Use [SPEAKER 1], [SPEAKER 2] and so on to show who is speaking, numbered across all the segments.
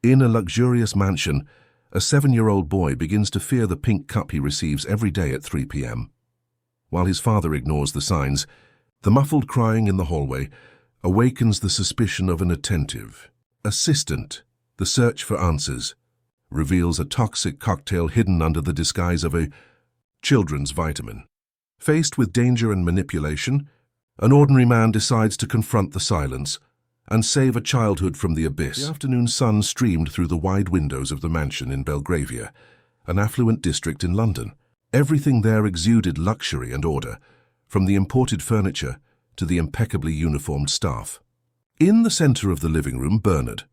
[SPEAKER 1] In a luxurious mansion, a 7-year-old boy begins to fear the pink cup he receives every day at 3 p.m. While his father ignores the signs, the muffled crying in the hallway awakens the suspicion of an attentive assistant. The search for answers reveals a toxic cocktail hidden under the disguise of a children's vitamin. Faced with danger and manipulation, an ordinary man decides to confront the silence and save a childhood from the abyss. The afternoon sun streamed through the wide windows of the mansion in Belgravia, an affluent district in London. Everything there exuded luxury and order, from the imported furniture to the impeccably uniformed staff. In the center of the living room, Bernard,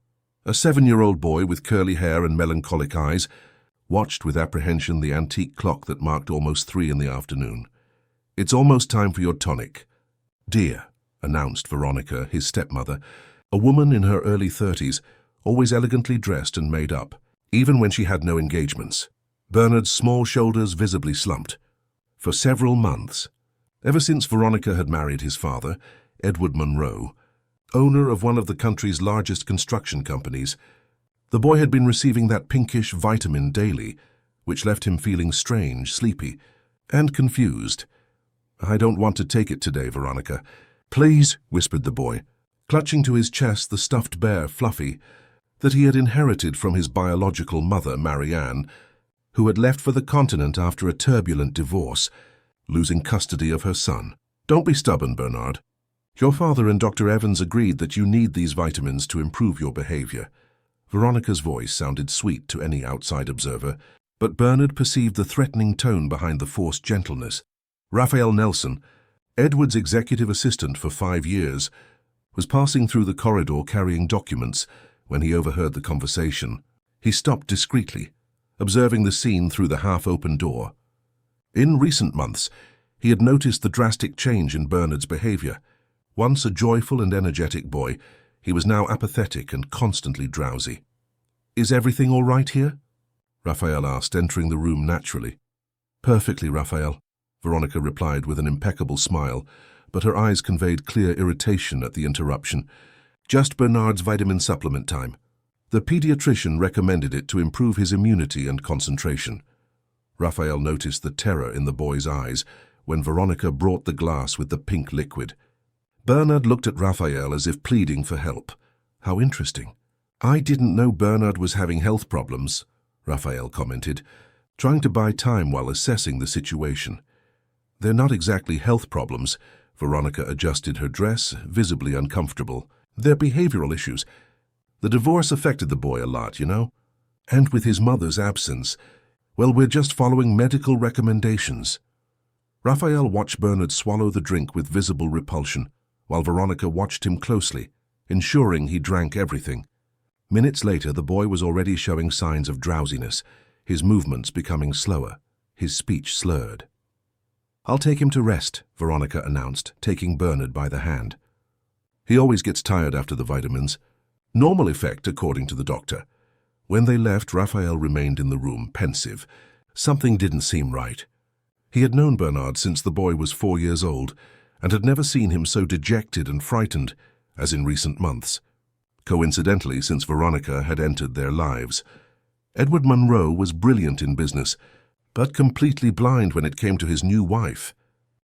[SPEAKER 1] a 7-year-old boy with curly hair and melancholic eyes, watched with apprehension the antique clock that marked almost 3 in the afternoon. "It's almost time for your tonic, dear," announced Veronica, his stepmother, a woman in her early 30s, always elegantly dressed and made up, even when she had no engagements. Bernard's small shoulders visibly slumped. For several months, ever since Veronica had married his father, Edward Munro, owner of one of the country's largest construction companies, the boy had been receiving that pinkish vitamin daily, which left him feeling strange, sleepy, and confused. "I don't want to take it today, Veronica." "Please," whispered the boy, clutching to his chest the stuffed bear, Fluffy, that he had inherited from his biological mother, Marianne, who had left for the continent after a turbulent divorce, losing custody of her son. "Don't be stubborn, Bernard. Your father and Dr. Evans agreed that you need these vitamins to improve your behavior." Veronica's voice sounded sweet to any outside observer, but Bernard perceived the threatening tone behind the forced gentleness. Raphael Nelson, Edward's executive assistant for 5 years, was passing through the corridor carrying documents when he overheard the conversation. He stopped discreetly, observing the scene through the half-open door. In recent months, he had noticed the drastic change in Bernard's behavior. Once a joyful and energetic boy, he was now apathetic and constantly drowsy. "Is everything all right here?" Raphael asked, entering the room naturally. "Perfectly, Raphael," Veronica replied with an impeccable smile, but her eyes conveyed clear irritation at the interruption. "Just Bernard's vitamin supplement time. The pediatrician recommended it to improve his immunity and concentration." Raphael noticed the terror in the boy's eyes when Veronica brought the glass with the pink liquid. Bernard looked at Raphael as if pleading for help. "How interesting." "I didn't know Bernard was having health problems," Raphael commented, trying to buy time while assessing the situation. "They're not exactly health problems." Veronica adjusted her dress, visibly uncomfortable. "They're behavioral issues. The divorce affected the boy a lot, you know? And with his mother's absence, well, we're just following medical recommendations." Raphael watched Bernard swallow the drink with visible repulsion, while Veronica watched him closely, ensuring he drank everything. Minutes later, the boy was already showing signs of drowsiness, his movements becoming slower, his speech slurred. "I'll take him to rest," Veronica announced, taking Bernard by the hand. "He always gets tired after the vitamins. Normal effect, according to the doctor." When they left, Raphael remained in the room, pensive. Something didn't seem right. He had known Bernard since the boy was 4 years old, and had never seen him so dejected and frightened as in recent months. Coincidentally, since Veronica had entered their lives. Edward Munro was brilliant in business, but completely blind when it came to his new wife.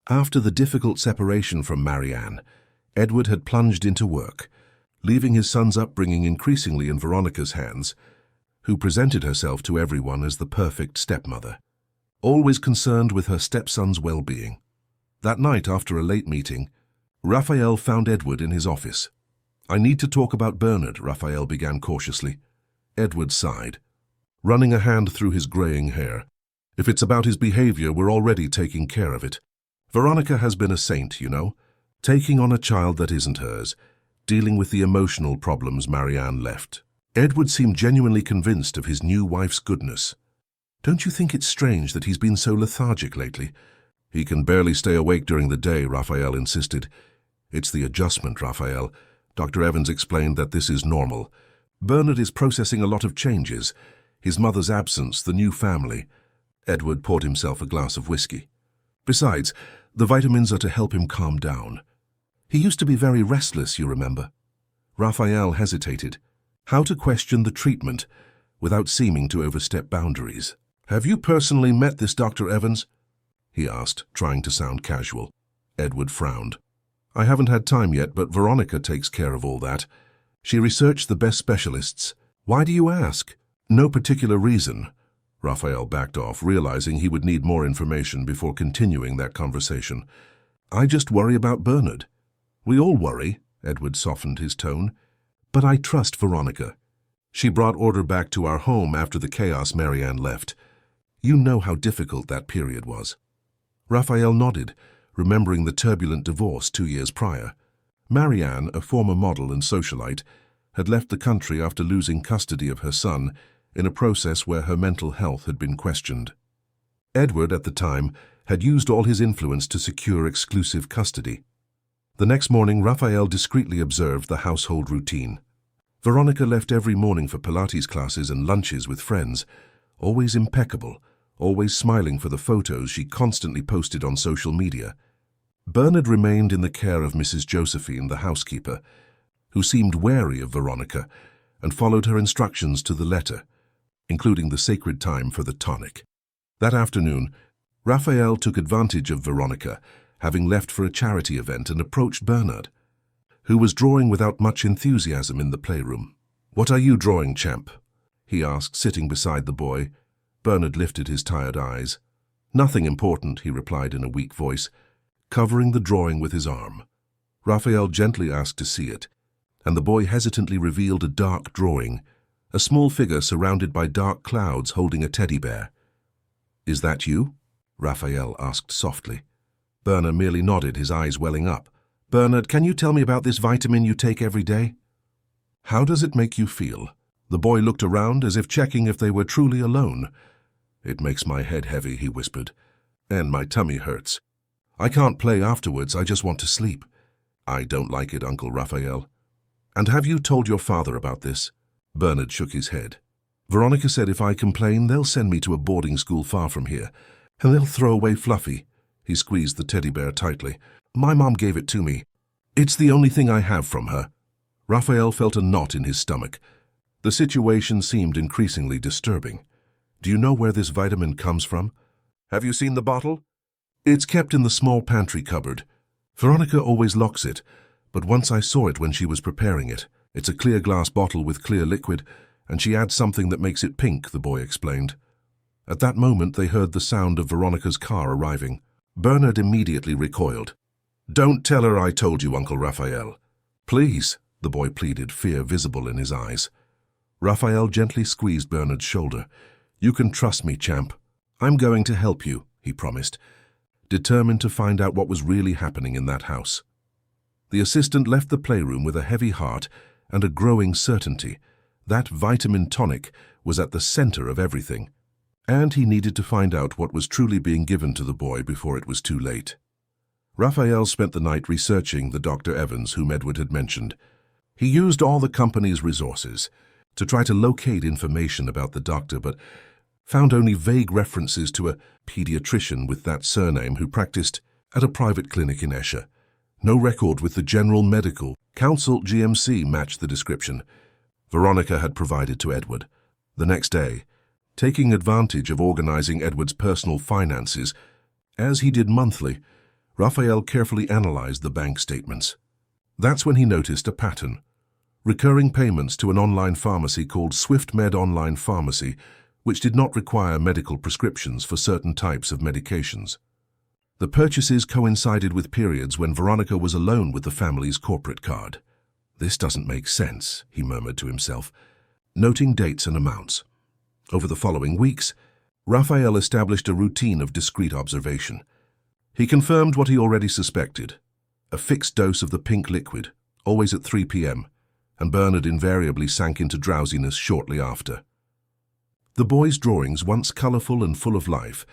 [SPEAKER 1] After the difficult separation from Marianne, Edward had plunged into work, leaving his son's upbringing increasingly in Veronica's hands, who presented herself to everyone as the perfect stepmother, always concerned with her stepson's well-being. That night, after a late meeting, Raphael found Edward in his office. "I need to talk about Bernard," Raphael began cautiously. Edward sighed, running a hand through his graying hair. "If it's about his behavior, we're already taking care of it. Veronica has been a saint, you know, taking on a child that isn't hers, dealing with the emotional problems Marianne left." Edward seemed genuinely convinced of his new wife's goodness. "Don't you think it's strange that he's been so lethargic lately?" "He can barely stay awake during the day," Raphael insisted. "It's the adjustment, Raphael. Dr. Evans explained that this is normal. Bernard is processing a lot of changes. His mother's absence, the new family." Edward poured himself a glass of whiskey. "Besides, the vitamins are to help him calm down. He used to be very restless, you remember." Raphael hesitated. How to question the treatment without seeming to overstep boundaries. "Have you personally met this Dr. Evans?" he asked, trying to sound casual. Edward frowned. "I haven't had time yet, but Veronica takes care of all that. She researched the best specialists." "Why do you ask?" "No particular reason." Raphael backed off, realizing he would need more information before continuing that conversation. "I just worry about Bernard." "We all worry," Edward softened his tone. "But I trust Veronica. She brought order back to our home after the chaos Marianne left. You know how difficult that period was." Raphael nodded, remembering the turbulent divorce 2 years prior. Marianne, a former model and socialite, had left the country after losing custody of her son in a process where her mental health had been questioned. Edward, at the time, had used all his influence to secure exclusive custody. The next morning, Raphael discreetly observed the household routine. Veronica left every morning for Pilates classes and lunches with friends, always impeccable, always smiling for the photos she constantly posted on social media. Bernard remained in the care of Mrs. Josephine, the housekeeper, who seemed wary of Veronica and followed her instructions to the letter, including the sacred time for the tonic. That afternoon, Raphael took advantage of Veronica, having left for a charity event, and approached Bernard, who was drawing without much enthusiasm in the playroom. "What are you drawing, champ?" he asked, sitting beside the boy. Bernard lifted his tired eyes. "Nothing important," he replied in a weak voice, covering the drawing with his arm. Raphael gently asked to see it, and the boy hesitantly revealed a dark drawing, a small figure surrounded by dark clouds holding a teddy bear. "Is that you?" Raphael asked softly. Bernard merely nodded, his eyes welling up. "Bernard, can you tell me about this vitamin you take every day?" "How does it make you feel?" The boy looked around as if checking if they were truly alone. "It makes my head heavy," he whispered, "and my tummy hurts. I can't play afterwards, I just want to sleep." "I don't like it, Uncle Raphael." "And have you told your father about this?" Bernard shook his head. "Veronica said if I complain, they'll send me to a boarding school far from here, and they'll throw away Fluffy." He squeezed the teddy bear tightly. "My mom gave it to me. It's the only thing I have from her." Raphael felt a knot in his stomach. The situation seemed increasingly disturbing. "Do you know where this vitamin comes from?" "Have you seen the bottle?" "It's kept in the small pantry cupboard. Veronica always locks it, but once I saw it when she was preparing it. It's a clear glass bottle with clear liquid, and she adds something that makes it pink," the boy explained. At that moment, they heard the sound of Veronica's car arriving. Bernard immediately recoiled. "Don't tell her I told you, Uncle Raphael." "Please," the boy pleaded, fear visible in his eyes. Raphael gently squeezed Bernard's shoulder. "You can trust me, champ. I'm going to help you," he promised, determined to find out what was really happening in that house. The assistant left the playroom with a heavy heart and a growing certainty. That vitamin tonic was at the center of everything, and he needed to find out what was truly being given to the boy before it was too late. Raphael spent the night researching the Dr. Evans whom Edward had mentioned. He used all the company's resources to try to locate information about the doctor, but found only vague references to a pediatrician with that surname who practiced at a private clinic in Esher. No record with the General Medical Council GMC matched the description Veronica had provided to Edward. The next day, taking advantage of organizing Edward's personal finances, as he did monthly, Raphael carefully analyzed the bank statements. That's when he noticed a pattern. Recurring payments to an online pharmacy called SwiftMed Online Pharmacy, which did not require medical prescriptions for certain types of medications. The purchases coincided with periods when Veronica was alone with the family's corporate card. "This doesn't make sense," he murmured to himself, noting dates and amounts. Over the following weeks, Raphael established a routine of discreet observation. He confirmed what he already suspected: a fixed dose of the pink liquid, always at 3 p.m., and Bernard invariably sank into drowsiness shortly after. The boy's drawings, once colorful and full of life,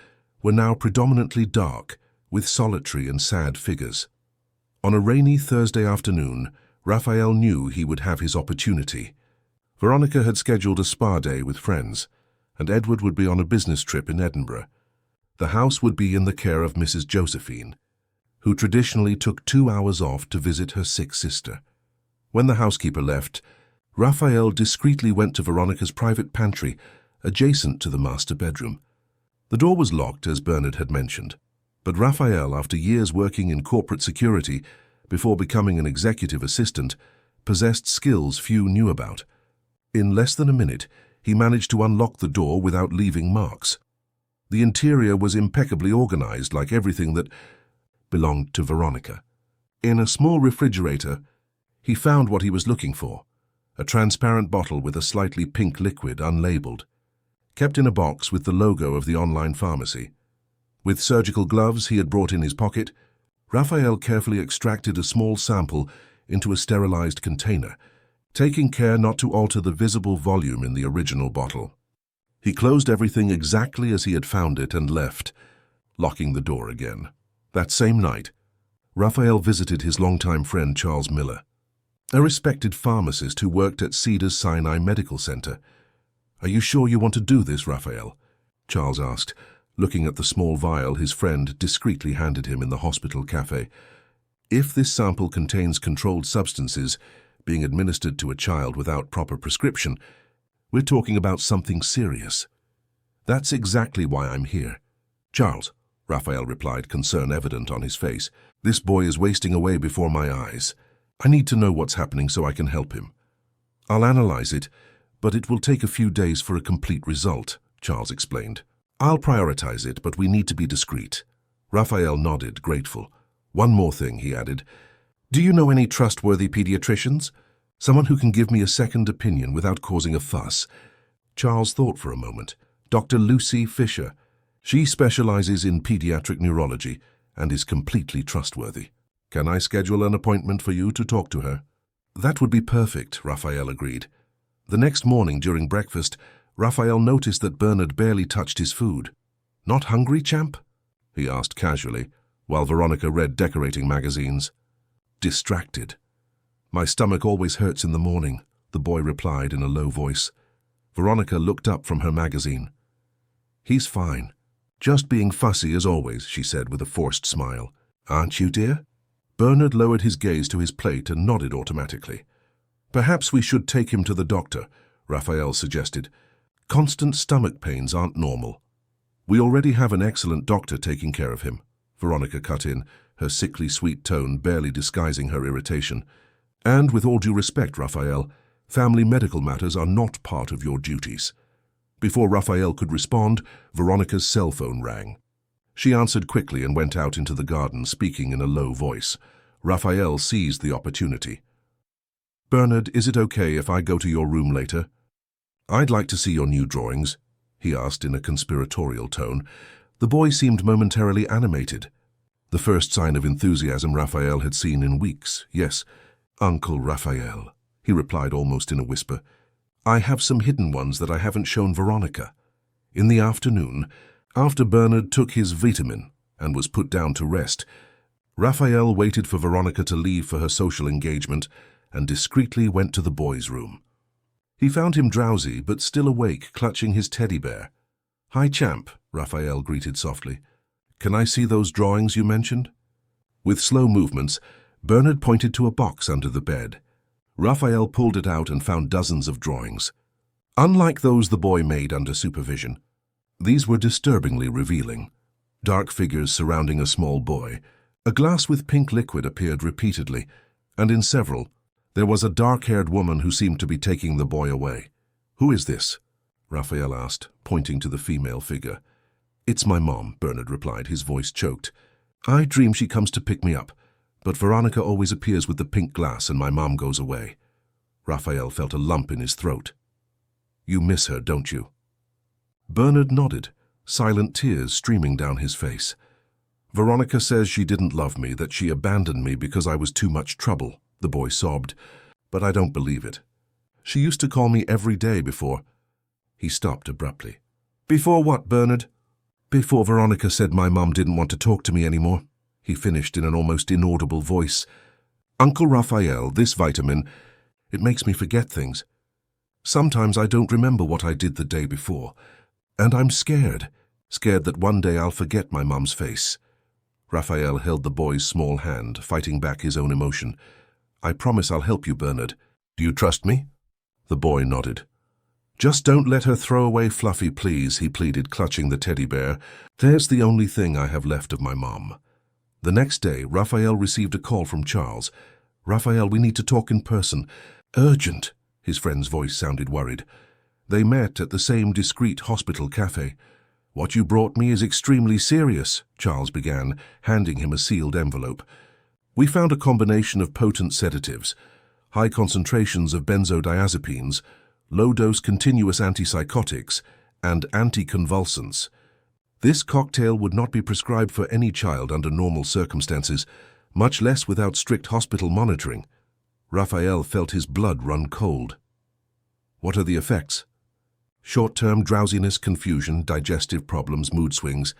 [SPEAKER 1] were now predominantly dark, with solitary and sad figures. On a rainy Thursday afternoon, Raphael knew he would have his opportunity. Veronica had scheduled a spa day with friends, and Edward would be on a business trip in Edinburgh. The house would be in the care of Mrs. Josephine, who traditionally took 2 hours off to visit her sick sister. When the housekeeper left, Raphael discreetly went to Veronica's private pantry, adjacent to the master bedroom. The door was locked, as Bernard had mentioned, but Raphael, after years working in corporate security before becoming an executive assistant, possessed skills few knew about. In less than a minute, he managed to unlock the door without leaving marks. The interior was impeccably organized, like everything that belonged to Veronica. In a small refrigerator, he found what he was looking for, a transparent bottle with a slightly pink liquid, unlabeled, kept in a box with the logo of the online pharmacy. With surgical gloves he had brought in his pocket, Raphael carefully extracted a small sample into a sterilized container, taking care not to alter the visible volume in the original bottle. He closed everything exactly as he had found it and left, locking the door again. That same night, Raphael visited his longtime friend Charles Miller, a respected pharmacist who worked at Cedars-Sinai Medical Center. "Are you sure you want to do this, Raphael?" Charles asked, looking at the small vial his friend discreetly handed him in the hospital cafe. "If this sample contains controlled substances being administered to a child without proper prescription, we're talking about something serious." "That's exactly why I'm here." "Charles," Raphael replied, concern evident on his face, "this boy is wasting away before my eyes. I need to know what's happening so I can help him." "I'll analyze it, but it will take a few days for a complete result," Charles explained. "I'll prioritize it, but we need to be discreet." Raphael nodded, grateful. "One more thing," he added. "Do you know any trustworthy pediatricians? Someone who can give me a second opinion without causing a fuss?" Charles thought for a moment. "Dr. Lucy Fisher. She specializes in pediatric neurology and is completely trustworthy. Can I schedule an appointment for you to talk to her?" "That would be perfect," Raphael agreed. The next morning during breakfast, Raphael noticed that Bernard barely touched his food. "Not hungry, champ?" he asked casually, while Veronica read decorating magazines. "Distracted. My stomach always hurts in the morning," the boy replied in a low voice. Veronica looked up from her magazine. "He's fine. Just being fussy as always," she said with a forced smile. "Aren't you, dear?" Bernard lowered his gaze to his plate and nodded automatically. "Perhaps we should take him to the doctor," Raphael suggested. "Constant stomach pains aren't normal." "We already have an excellent doctor taking care of him," Veronica cut in, her sickly sweet tone barely disguising her irritation. "And with all due respect, Raphael, family medical matters are not part of your duties." Before Raphael could respond, Veronica's cell phone rang. She answered quickly and went out into the garden, speaking in a low voice. Raphael seized the opportunity. "Bernard, is it okay if I go to your room later?" "I'd like to see your new drawings," he asked in a conspiratorial tone. The boy seemed momentarily animated, the first sign of enthusiasm Raphael had seen in weeks. "Yes, Uncle Raphael," he replied almost in a whisper. "I have some hidden ones that I haven't shown Veronica." In the afternoon, after Bernard took his vitamin and was put down to rest, Raphael waited for Veronica to leave for her social engagement and discreetly went to the boy's room. He found him drowsy but still awake, clutching his teddy bear. "Hi, champ," Raphael greeted softly. "Can I see those drawings you mentioned?" With slow movements, Bernard pointed to a box under the bed. Raphael pulled it out and found dozens of drawings. Unlike those the boy made under supervision, these were disturbingly revealing. Dark figures surrounding a small boy. A glass with pink liquid appeared repeatedly, and in several, there was a dark-haired woman who seemed to be taking the boy away. "Who is this?" Raphael asked, pointing to the female figure. "It's my mom," Bernard replied, his voice choked. "I dream she comes to pick me up, but Veronica always appears with the pink glass and my mom goes away." Raphael felt a lump in his throat. "You miss her, don't you?" Bernard nodded, silent tears streaming down his face. "Veronica says she didn't love me, that she abandoned me because I was too much trouble," the boy sobbed, "but I don't believe it. She used to call me every day before—" He stopped abruptly. "Before what, Bernard?" "Before Veronica said my mom didn't want to talk to me anymore," he finished in an almost inaudible voice. "Uncle Raphael, this vitamin, it makes me forget things. Sometimes I don't remember what I did the day before, and I'm scared that one day I'll forget my mom's face." Raphael held the boy's small hand, fighting back his own emotion. "I promise I'll help you, Bernard. Do you trust me?" The boy nodded. "Just don't let her throw away Fluffy, please," he pleaded, clutching the teddy bear. "There's the only thing I have left of my mom." The next day, Raphael received a call from Charles. "Raphael, we need to talk in person. Urgent." His friend's voice sounded worried. They met at the same discreet hospital cafe. "What you brought me is extremely serious," Charles began, handing him a sealed envelope. "We found a combination of potent sedatives, high concentrations of benzodiazepines, low-dose continuous antipsychotics, and anticonvulsants. This cocktail would not be prescribed for any child under normal circumstances, much less without strict hospital monitoring." Raphael felt his blood run cold. "What are the effects?" "Short-term drowsiness, confusion, digestive problems, mood swings.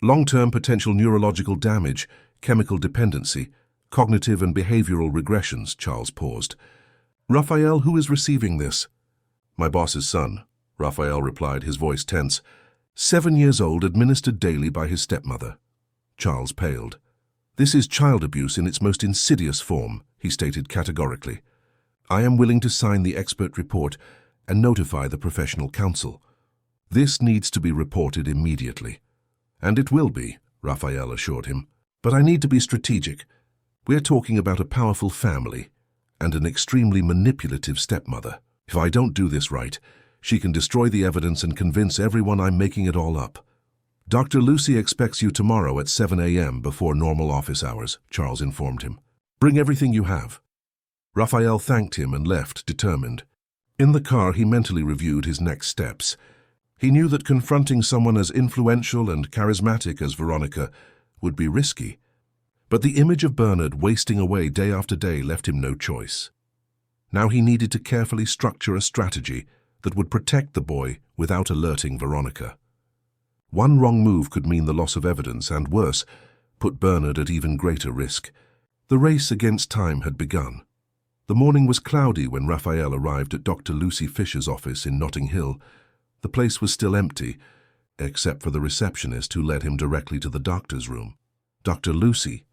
[SPEAKER 1] Long-term potential neurological damage, chemical dependency, cognitive and behavioral regressions." Charles paused. "Raphael, who is receiving this?" "My boss's son," Raphael replied, his voice tense. 7 years old, administered daily by his stepmother. Charles paled. "This is child abuse in its most insidious form," he stated categorically. "I am willing to sign the expert report and notify the professional council. This needs to be reported immediately." "And it will be," Raphael assured him. "But I need to be strategic. We're talking about a powerful family and an extremely manipulative stepmother. If I don't do this right, she can destroy the evidence and convince everyone I'm making it all up." "Dr. Lucy expects you tomorrow at 7 a.m. before normal office hours," Charles informed him. "Bring everything you have." Raphael thanked him and left, determined. In the car, he mentally reviewed his next steps. He knew that confronting someone as influential and charismatic as Veronica would be risky. But the image of Bernard wasting away day after day left him no choice. Now he needed to carefully structure a strategy that would protect the boy without alerting Veronica. One wrong move could mean the loss of evidence and, worse, put Bernard at even greater risk. The race against time had begun. The morning was cloudy when Raphael arrived at Dr. Lucy Fisher's office in Notting Hill. The place was still empty, except for the receptionist who led him directly to the doctor's room. Dr. Lucy,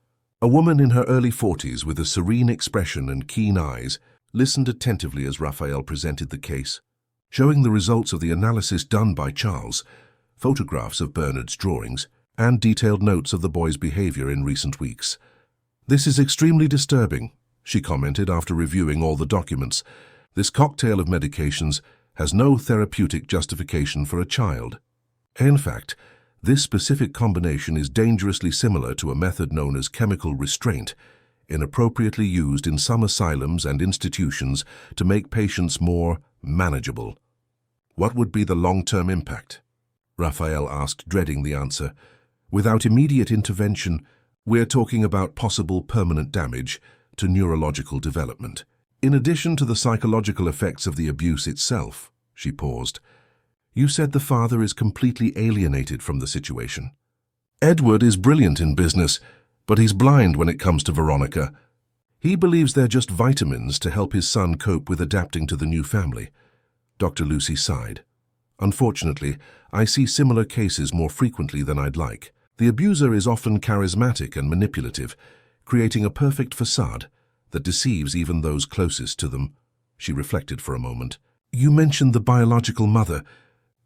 [SPEAKER 1] a woman in her early 40s with a serene expression and keen eyes, listened attentively as Raphael presented the case, showing the results of the analysis done by Charles, photographs of Bernard's drawings, and detailed notes of the boy's behavior in recent weeks. "This is extremely disturbing," she commented after reviewing all the documents. "This cocktail of medications has no therapeutic justification for a child. In fact, this specific combination is dangerously similar to a method known as chemical restraint, inappropriately used in some asylums and institutions to make patients more manageable." "What would be the long-term impact?" Raphael asked, dreading the answer. "Without immediate intervention, we're talking about possible permanent damage to neurological development. In addition to the psychological effects of the abuse itself." She paused. "You said the father is completely alienated from the situation." "Edward is brilliant in business, but he's blind when it comes to Veronica. He believes they're just vitamins to help his son cope with adapting to the new family." Dr. Lucy sighed. "Unfortunately, I see similar cases more frequently than I'd like. The abuser is often charismatic and manipulative, creating a perfect facade that deceives even those closest to them." She reflected for a moment. "You mentioned the biological mother.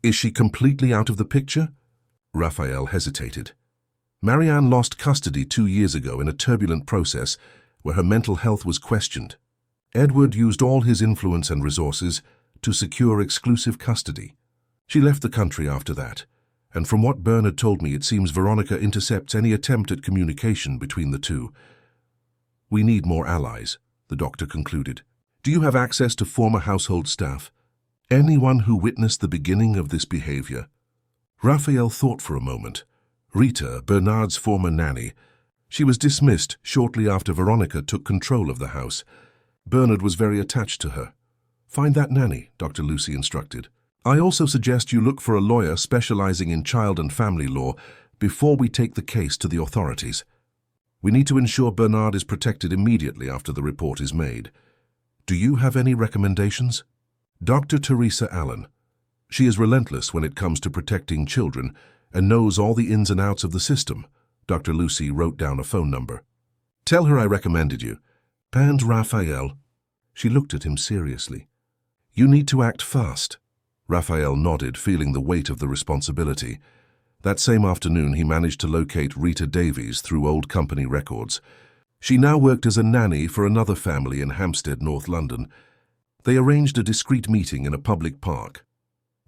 [SPEAKER 1] Is she completely out of the picture?" Raphael hesitated. "Marianne lost custody 2 years ago in a turbulent process where her mental health was questioned. Edward used all his influence and resources to secure exclusive custody. She left the country after that, and from what Bernard told me, it seems Veronica intercepts any attempt at communication between the two. We need more allies," the doctor concluded. "Do you have access to former household staff? Anyone who witnessed the beginning of this behavior?" Raphael thought for a moment. Rita, Bernard's former nanny. She was dismissed shortly after Veronica took control of the house. Bernard was very attached to her. "Find that nanny," Dr. Lucy instructed. "I also suggest you look for a lawyer specializing in child and family law before we take the case to the authorities. We need to ensure Bernard is protected immediately after the report is made. Do you have any recommendations?" "Dr. Teresa Allen. She is relentless when it comes to protecting children and knows all the ins and outs of the system." Dr. Lucy wrote down a phone number. "Tell her I recommended you." "And Raphael." She looked at him seriously. You need to act fast. Raphael nodded, feeling the weight of the responsibility. That same afternoon, he managed to locate Rita Davies through old company records. She now worked as a nanny for another family in Hampstead, North London. They arranged a discreet meeting in a public park.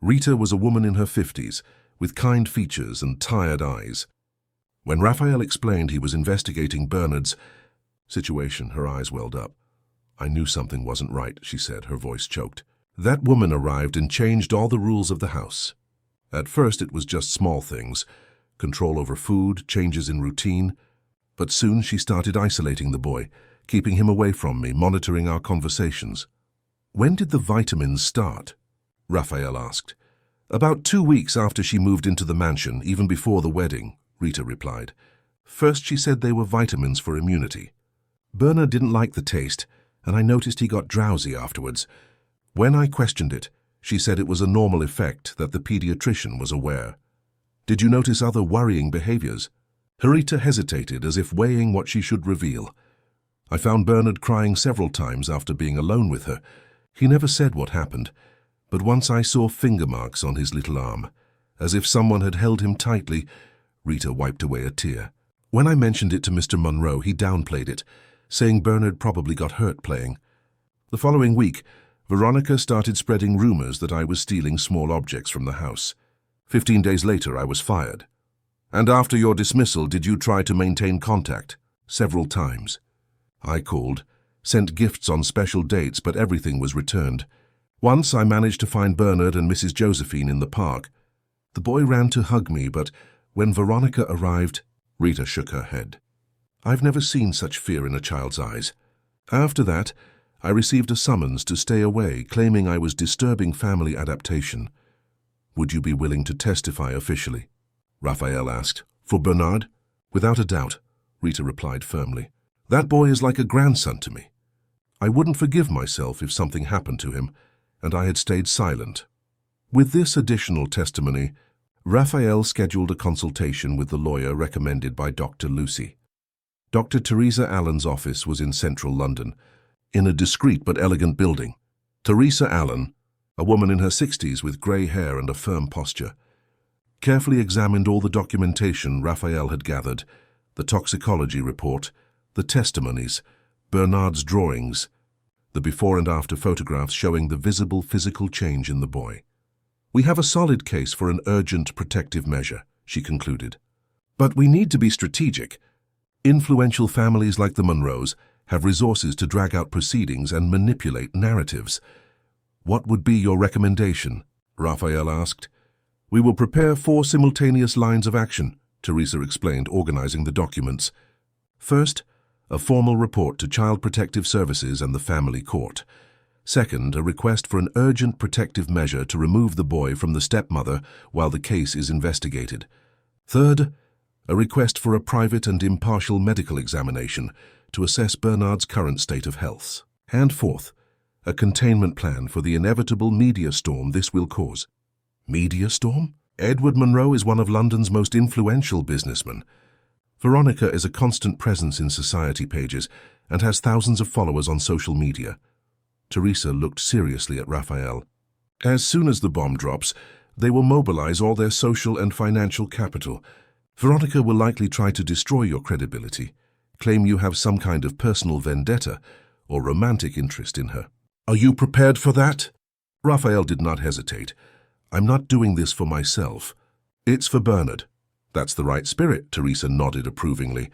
[SPEAKER 1] Rita was a woman in her 50s, with kind features and tired eyes. When Raphael explained he was investigating Bernard's situation, her eyes welled up. "I knew something wasn't right," she said, her voice choked. "That woman arrived and changed all the rules of the house. At first it was just small things, control over food, changes in routine. But soon she started isolating the boy, keeping him away from me, monitoring our conversations." "When did the vitamins start?" Raphael asked. "About 2 weeks after she moved into the mansion, even before the wedding," Rita replied. "First she said they were vitamins for immunity. Bernard didn't like the taste, and I noticed he got drowsy afterwards. When I questioned it, she said it was a normal effect that the pediatrician was aware." "Did you notice other worrying behaviors?" Rita hesitated, as if weighing what she should reveal. "I found Bernard crying several times after being alone with her. He never said what happened, but once I saw finger marks on his little arm, as if someone had held him tightly." Rita wiped away a tear. "When I mentioned it to Mr. Monroe, he downplayed it, saying Bernard probably got hurt playing. The following week, Veronica started spreading rumors that I was stealing small objects from the house. 15 days later, I was fired." "And after your dismissal, did you try to maintain contact?" "Several times. I called, sent gifts on special dates, but everything was returned. Once I managed to find Bernard and Mrs. Josephine in the park. The boy ran to hug me, but when Veronica arrived..." Rita shook her head. "I've never seen such fear in a child's eyes. After that, I received a summons to stay away, claiming I was disturbing family adaptation." "Would you be willing to testify officially?" Raphael asked. "For Bernard?" "Without a doubt," Rita replied firmly. "That boy is like a grandson to me. I wouldn't forgive myself if something happened to him, and I had stayed silent." With this additional testimony, Raphael scheduled a consultation with the lawyer recommended by Dr. Lucy. Dr. Teresa Allen's office was in central London, in a discreet but elegant building. Teresa Allen, a woman in her 60s with grey hair and a firm posture, carefully examined all the documentation Raphael had gathered: the toxicology report, the testimonies, Bernard's drawings, the before and after photographs showing the visible physical change in the boy. "We have a solid case for an urgent protective measure," she concluded. "But we need to be strategic. Influential families like the Monroes have resources to drag out proceedings and manipulate narratives." "What would be your recommendation?" Raphael asked. "We will prepare 4 simultaneous lines of action," Teresa explained, organizing the documents. "First, a formal report to Child Protective Services and the family court. Second, a request for an urgent protective measure to remove the boy from the stepmother while the case is investigated. Third, a request for a private and impartial medical examination to assess Bernard's current state of health. And fourth, a containment plan for the inevitable media storm this will cause." "Media storm?" "Edward Monroe is one of London's most influential businessmen. Veronica is a constant presence in society pages and has thousands of followers on social media." Teresa looked seriously at Raphael. "As soon as the bomb drops, they will mobilize all their social and financial capital. Veronica will likely try to destroy your credibility, claim you have some kind of personal vendetta or romantic interest in her." "Are you prepared for that?" Raphael did not hesitate. "I'm not doing this for myself. It's for Bernard." "That's the right spirit," Teresa nodded approvingly.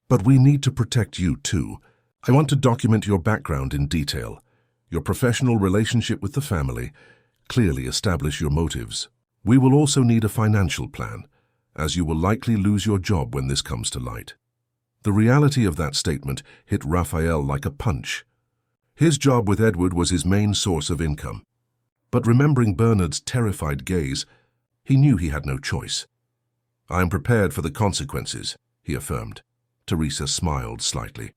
[SPEAKER 1] "But we need to protect you too. I want to document your background in detail, your professional relationship with the family, clearly establish your motives. We will also need a financial plan, as you will likely lose your job when this comes to light." The reality of that statement hit Raphael like a punch. His job with Edward was his main source of income. But remembering Bernard's terrified gaze, he knew he had no choice. "I am prepared for the consequences," he affirmed. Teresa smiled slightly.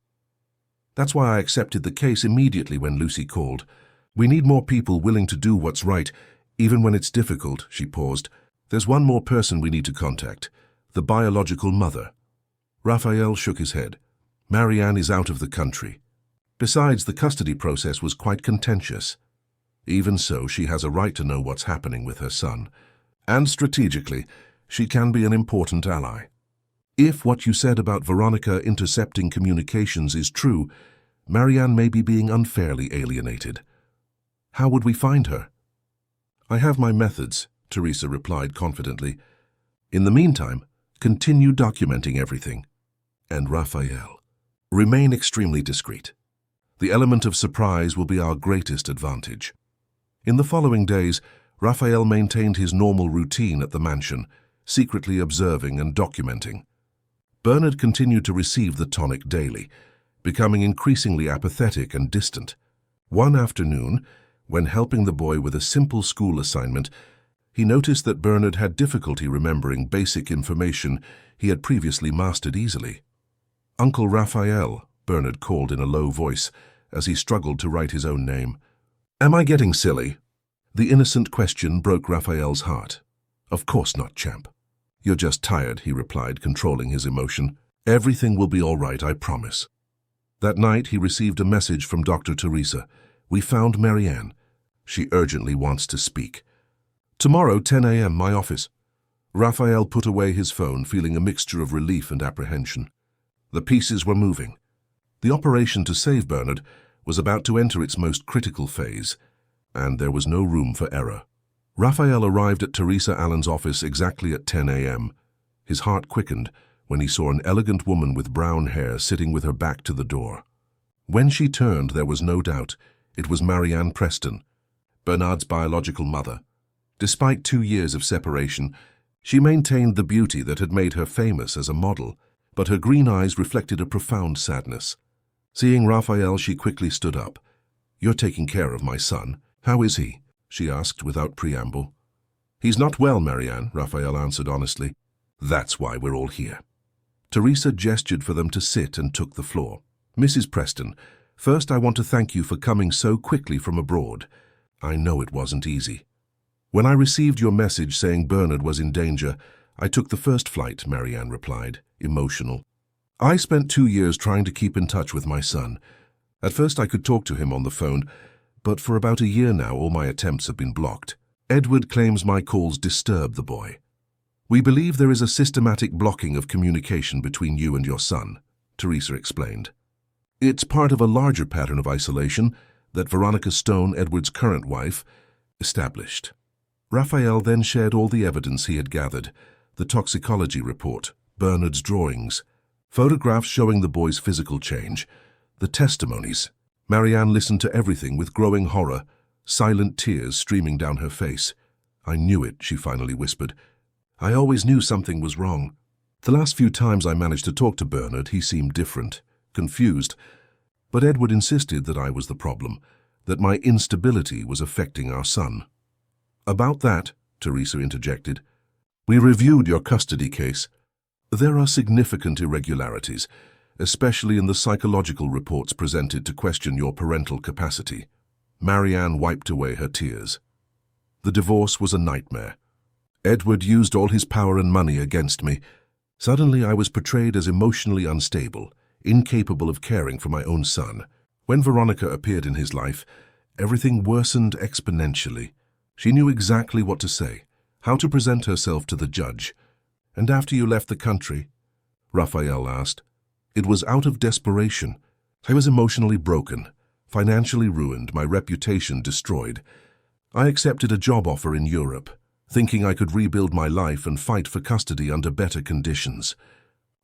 [SPEAKER 1] "That's why I accepted the case immediately when Lucy called. We need more people willing to do what's right, even when it's difficult." She paused. "There's one more person we need to contact, the biological mother." Raphael shook his head. "Marianne is out of the country. Besides, the custody process was quite contentious. Even so, she has a right to know what's happening with her son. And strategically, she can be an important ally. If what you said about Veronica intercepting communications is true, Marianne may be being unfairly alienated. How would we find her? I have my methods, Teresa replied confidently. In the meantime, continue documenting everything. And Raphael, remain extremely discreet. The element of surprise will be our greatest advantage. In the following days, Raphael maintained his normal routine at the mansion, secretly observing and documenting. Bernard continued to receive the tonic daily, becoming increasingly apathetic and distant. One afternoon, when helping the boy with a simple school assignment, he noticed that Bernard had difficulty remembering basic information he had previously mastered easily. "Uncle Raphael," Bernard called in a low voice as he struggled to write his own name. "Am I getting silly?" The innocent question broke Raphael's heart. "Of course not, champ." "You're just tired," he replied, controlling his emotion. "Everything will be all right, I promise." That night, he received a message from Dr. Teresa. "We found Marianne. She urgently wants to speak. Tomorrow, 10 a.m., my office." Raphael put away his phone, feeling a mixture of relief and apprehension. The pieces were moving. The operation to save Bernard was about to enter its most critical phase, and there was no room for error. Raphael arrived at Teresa Allen's office exactly at 10 a.m. His heart quickened when he saw an elegant woman with brown hair sitting with her back to the door. When she turned, there was no doubt it was Marianne Preston, Bernard's biological mother. Despite 2 years of separation, she maintained the beauty that had made her famous as a model, but her green eyes reflected a profound sadness. Seeing Raphael, she quickly stood up. "You're taking care of my son. How is he?" she asked without preamble. "He's not well, Marianne," Raphael answered honestly. "That's why we're all here." Teresa gestured for them to sit and took the floor. "Mrs. Preston, first I want to thank you for coming so quickly from abroad. I know it wasn't easy." "When I received your message saying Bernard was in danger, I took the first flight," Marianne replied, emotional. "I spent 2 years trying to keep in touch with my son. At first I could talk to him on the phone, but for about a year now all my attempts have been blocked. Edward claims my calls disturb the boy. We believe there is a systematic blocking of communication between you and your son," Teresa explained. "It's part of a larger pattern of isolation that Veronica Stone, Edward's current wife, established." Raphael then shared all the evidence he had gathered: the toxicology report, Bernard's drawings, photographs showing the boy's physical change, the testimonies. Marianne listened to everything with growing horror, silent tears streaming down her face. "I knew it," she finally whispered. "I always knew something was wrong. The last few times I managed to talk to Bernard, he seemed different, confused. But Edward insisted that I was the problem, that my instability was affecting our son." "About that," Teresa interjected, "we reviewed your custody case. There are significant irregularities, especially in the psychological reports presented to question your parental capacity." Marianne wiped away her tears. "The divorce was a nightmare. Edward used all his power and money against me. Suddenly I was portrayed as emotionally unstable, incapable of caring for my own son. When Veronica appeared in his life, everything worsened exponentially. She knew exactly what to say, how to present herself to the judge." "And after you left the country?" Raphael asked. "It was out of desperation. I was emotionally broken, financially ruined, my reputation destroyed. I accepted a job offer in Europe, thinking I could rebuild my life and fight for custody under better conditions.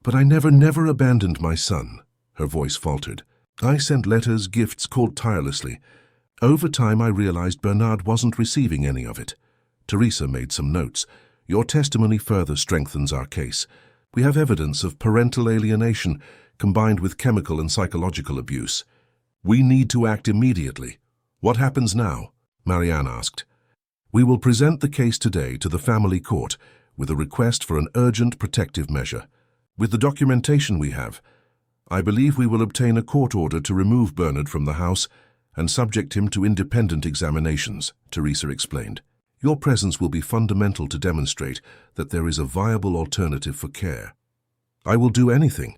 [SPEAKER 1] But I never abandoned my son," her voice faltered. "I sent letters, gifts, called tirelessly. Over time I realized Bernard wasn't receiving any of it." Teresa made some notes. "Your testimony further strengthens our case. We have evidence of parental alienation combined with chemical and psychological abuse. We need to act immediately." "What happens now?" Marianne asked. "We will present the case today to the family court with a request for an urgent protective measure. With the documentation we have, I believe we will obtain a court order to remove Bernard from the house and subject him to independent examinations," Teresa explained. "Your presence will be fundamental to demonstrate that there is a viable alternative for care." "I will do anything,"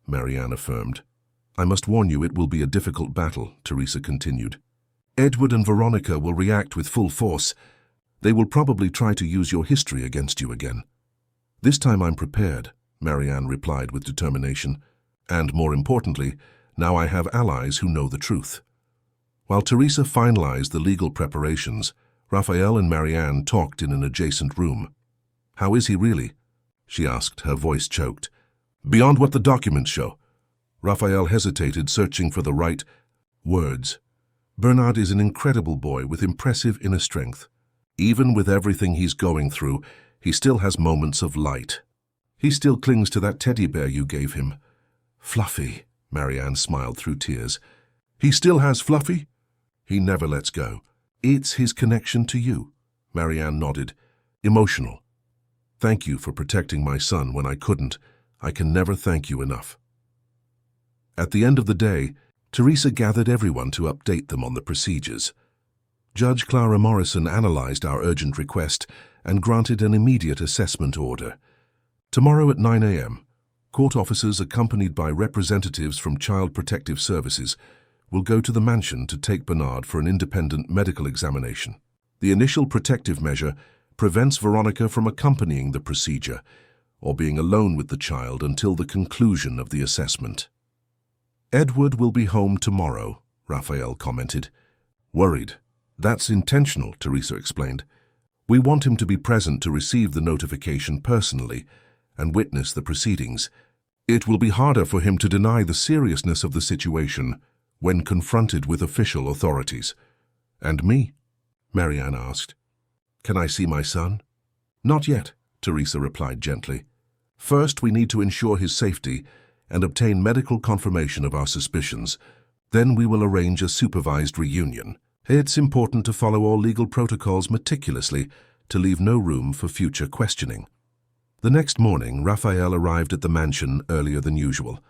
[SPEAKER 1] Marianne affirmed. "I must warn you it will be a difficult battle," Teresa continued. Edward and Veronica will react with full force. They will probably try to use your history against you again. This time I'm prepared, Marianne replied with determination. And more importantly, now I have allies who know the truth. While Teresa finalized the legal preparations, Raphael and Marianne talked in an adjacent room. "How is he really?" she asked, her voice choked. "Beyond what the documents show." Raphael hesitated, searching for the right words. "Bernard is an incredible boy with impressive inner strength. Even with everything he's going through, he still has moments of light. He still clings to that teddy bear you gave him." "Fluffy," Marianne smiled through tears. "He still has Fluffy?" "He never lets go." "It's his connection to you," Marianne nodded. "Emotional. Thank you for protecting my son when I couldn't. I can never thank you enough." At the end of the day, Teresa gathered everyone to update them on the procedures. Judge Clara Morrison analyzed our urgent request and granted an immediate assessment order. Tomorrow at 9 a.m., court officers accompanied by representatives from Child Protective Services will go to the mansion to take Bernard for an independent medical examination. The initial protective measure prevents Veronica from accompanying the procedure or being alone with the child until the conclusion of the assessment. "Edward will be home tomorrow," Raphael commented. "Worried. That's intentional," Teresa explained. "We want him to be present to receive the notification personally and witness the proceedings. It will be harder for him to deny the seriousness of the situation when confronted with official authorities." "And me?" Marianne asked. "Can I see my son?" "Not yet," Teresa replied gently. "First, we need to ensure his safety and obtain medical confirmation of our suspicions. Then we will arrange a supervised reunion. It's important to follow all legal protocols meticulously to leave no room for future questioning." The next morning, Raphael arrived at the mansion earlier than usual.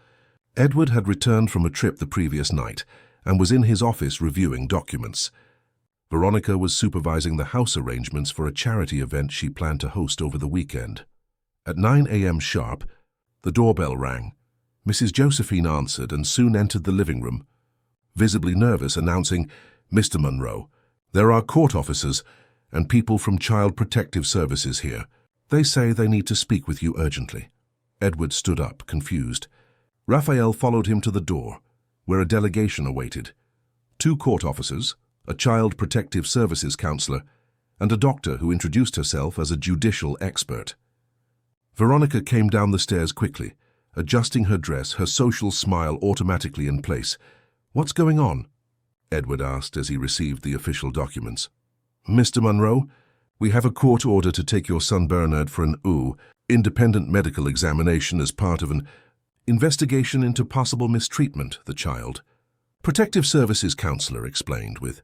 [SPEAKER 1] Edward had returned from a trip the previous night and was in his office reviewing documents. Veronica was supervising the house arrangements for a charity event she planned to host over the weekend. At 9 a.m. sharp, the doorbell rang. Mrs. Josephine answered and soon entered the living room, visibly nervous, announcing, "Mr. Monroe, there are court officers and people from Child Protective Services here. They say they need to speak with you urgently." Edward stood up, confused. Raphael followed him to the door, where a delegation awaited. 2 court officers, a Child Protective Services counselor, and a doctor who introduced herself as a judicial expert. Veronica came down the stairs quickly, adjusting her dress, her social smile automatically in place. "What's going on?" Edward asked as he received the official documents. "Mr. Monroe, we have a court order to take your son Bernard for an independent medical examination as part of an investigation into possible mistreatment, the child." Protective Services counselor explained with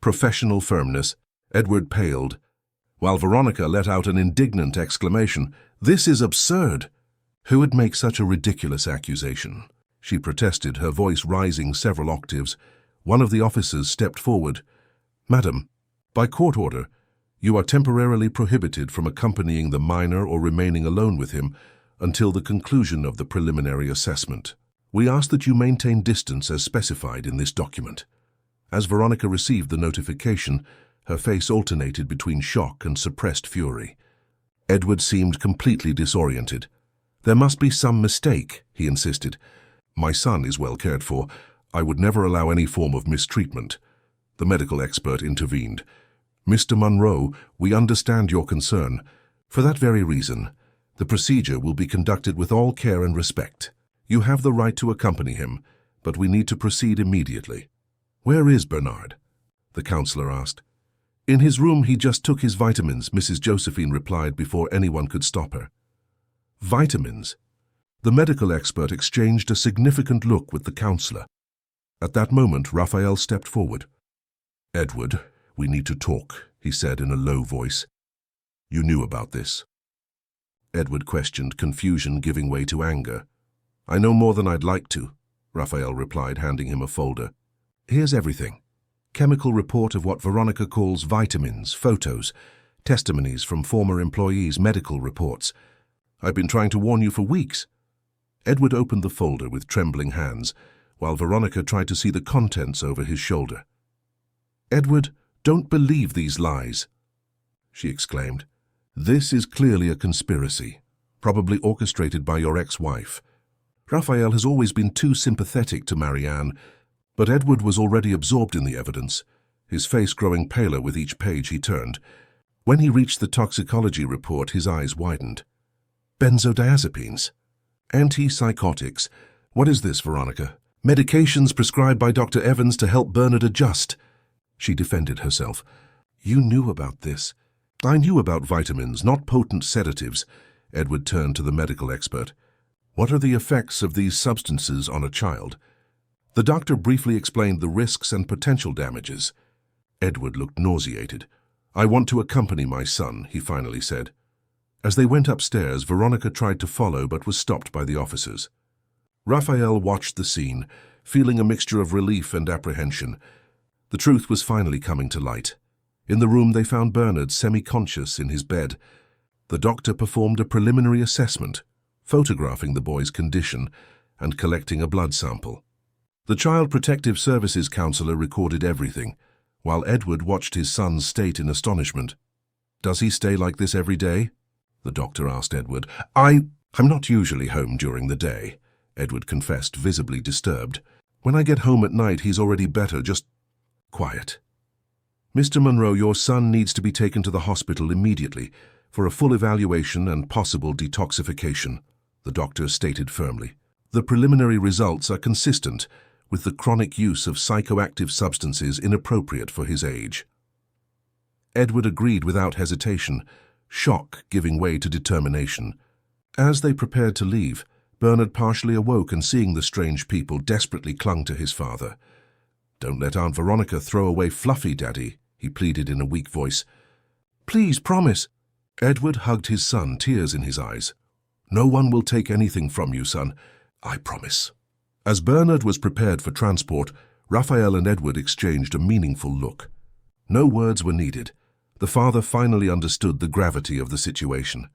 [SPEAKER 1] professional firmness. Edward paled, while Veronica let out an indignant exclamation. "This is absurd! Who would make such a ridiculous accusation?" she protested, her voice rising several octaves. One of the officers stepped forward. "Madam, by court order, you are temporarily prohibited from accompanying the minor or remaining alone with him until the conclusion of the preliminary assessment. We ask that you maintain distance as specified in this document." As Veronica received the notification, her face alternated between shock and suppressed fury. Edward seemed completely disoriented. "There must be some mistake," he insisted. "My son is well cared for. I would never allow any form of mistreatment." The medical expert intervened. "Mr. Monroe, we understand your concern. For that very reason, the procedure will be conducted with all care and respect. You have the right to accompany him, but we need to proceed immediately." "Where is Bernard?" the counselor asked. "In his room. He just took his vitamins," Mrs. Josephine replied before anyone could stop her. "Vitamins?" The medical expert exchanged a significant look with the counselor. At that moment, Raphael stepped forward. "Edward, we need to talk," he said in a low voice. "You knew about this?" Edward questioned, confusion giving way to anger. "I know more than I'd like to," Raphael replied, handing him a folder. "Here's everything. Chemical report of what Veronica calls vitamins, photos, testimonies from former employees, medical reports. I've been trying to warn you for weeks." Edward opened the folder with trembling hands, while Veronica tried to see the contents over his shoulder. "Edward, don't believe these lies," she exclaimed. "This is clearly a conspiracy, probably orchestrated by your ex-wife. Raphael has always been too sympathetic to Marianne, but Edward was already absorbed in the evidence, his face growing paler with each page he turned. When he reached the toxicology report, his eyes widened. Benzodiazepines. Antipsychotics. What is this, Veronica? Medications prescribed by Dr. Evans to help Bernard adjust. She defended herself. You knew about this. I knew about vitamins, not potent sedatives. Edward turned to the medical expert. What are the effects of these substances on a child? The doctor briefly explained the risks and potential damages. Edward looked nauseated. I want to accompany my son, he finally said. As they went upstairs, Veronica tried to follow but was stopped by the officers. Raphael watched the scene, feeling a mixture of relief and apprehension. The truth was finally coming to light. In the room they found Bernard semi-conscious in his bed. The doctor performed a preliminary assessment, photographing the boy's condition and collecting a blood sample. The Child Protective Services counselor recorded everything, while Edward watched his son's state in astonishment. Does he stay like this every day? The doctor asked Edward. I'm not usually home during the day, Edward confessed, visibly disturbed. When I get home at night, he's already better, just quiet. Mr. Monroe, your son needs to be taken to the hospital immediately for a full evaluation and possible detoxification, the doctor stated firmly. The preliminary results are consistent with the chronic use of psychoactive substances inappropriate for his age. Edward agreed without hesitation, shock giving way to determination. As they prepared to leave, Bernard partially awoke and, seeing the strange people, desperately clung to his father. Don't let Aunt Veronica throw away Fluffy, Daddy, he pleaded in a weak voice. Please, promise. Edward hugged his son, tears in his eyes. No one will take anything from you, son. I promise. As Bernard was prepared for transport, Raphael and Edward exchanged a meaningful look. No words were needed. The father finally understood the gravity of the situation.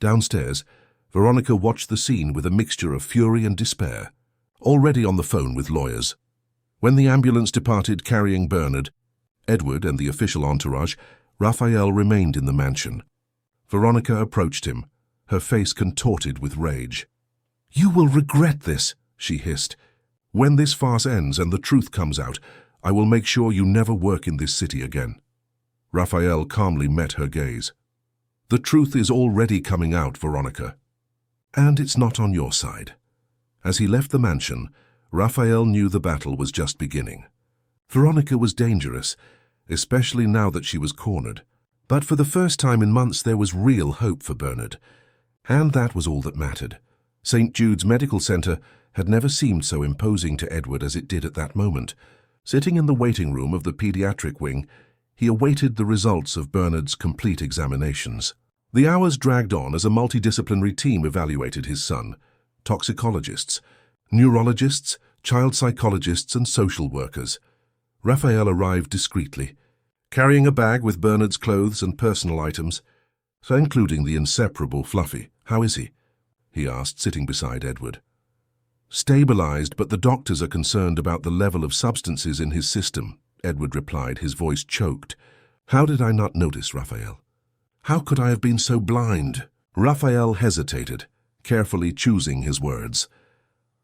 [SPEAKER 1] Downstairs, Veronica watched the scene with a mixture of fury and despair, already on the phone with lawyers. When the ambulance departed carrying Bernard, Edward and the official entourage, Raphael remained in the mansion. Veronica approached him, her face contorted with rage. You will regret this, she hissed. When this farce ends and the truth comes out, I will make sure you never work in this city again. Raphael calmly met her gaze. The truth is already coming out, Veronica. And it's not on your side. As he left the mansion, Raphael knew the battle was just beginning. Veronica was dangerous, especially now that she was cornered. But for the first time in months there was real hope for Bernard. And that was all that mattered. St. Jude's Medical Center had never seemed so imposing to Edward as it did at that moment. Sitting in the waiting room of the pediatric wing, he awaited the results of Bernard's complete examinations. The hours dragged on as a multidisciplinary team evaluated his son. Toxicologists, neurologists, child psychologists, and social workers. Raphael arrived discreetly, carrying a bag with Bernard's clothes and personal items, so including the inseparable Fluffy. How is he? He asked, sitting beside Edward. Stabilized, but the doctors are concerned about the level of substances in his system, Edward replied, his voice choked. How did I not notice, Raphael? How could I have been so blind? Raphael hesitated, carefully choosing his words.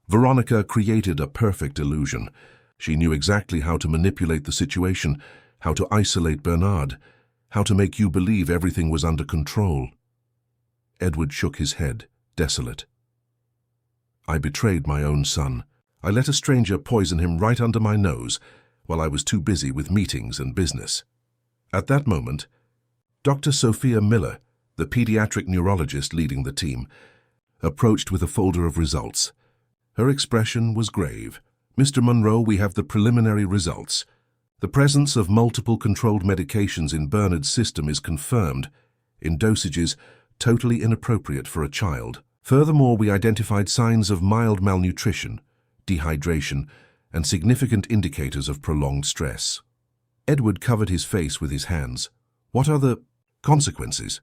[SPEAKER 1] Veronica created a perfect illusion. She knew exactly how to manipulate the situation, how to isolate Bernard, how to make you believe everything was under control. Edward shook his head, desolate. I betrayed my own son. I let a stranger poison him right under my nose while I was too busy with meetings and business. At that moment, Dr. Sophia Miller, the pediatric neurologist leading the team, approached with a folder of results. Her expression was grave. Mr. Monroe, we have the preliminary results. The presence of multiple controlled medications in Bernard's system is confirmed, in dosages totally inappropriate for a child. Furthermore, we identified signs of mild malnutrition, dehydration, and significant indicators of prolonged stress. Edward covered his face with his hands. What are the consequences?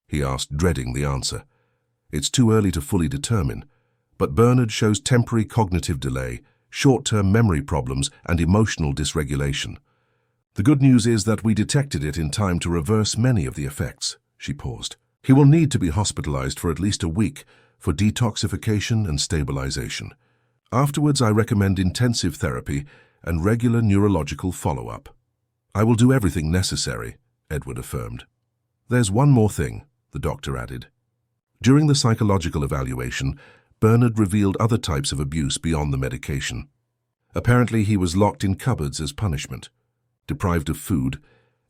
[SPEAKER 1] He asked, dreading the answer. It's too early to fully determine, but Bernard shows temporary cognitive delay, short-term memory problems, and emotional dysregulation. The good news is that we detected it in time to reverse many of the effects. She paused. He will need to be hospitalized for at least a week for detoxification and stabilization. Afterwards, I recommend intensive therapy and regular neurological follow-up. I will do everything necessary, Edward affirmed. There's one more thing, the doctor added. During the psychological evaluation, Bernard revealed other types of abuse beyond the medication. Apparently, he was locked in cupboards as punishment, deprived of food,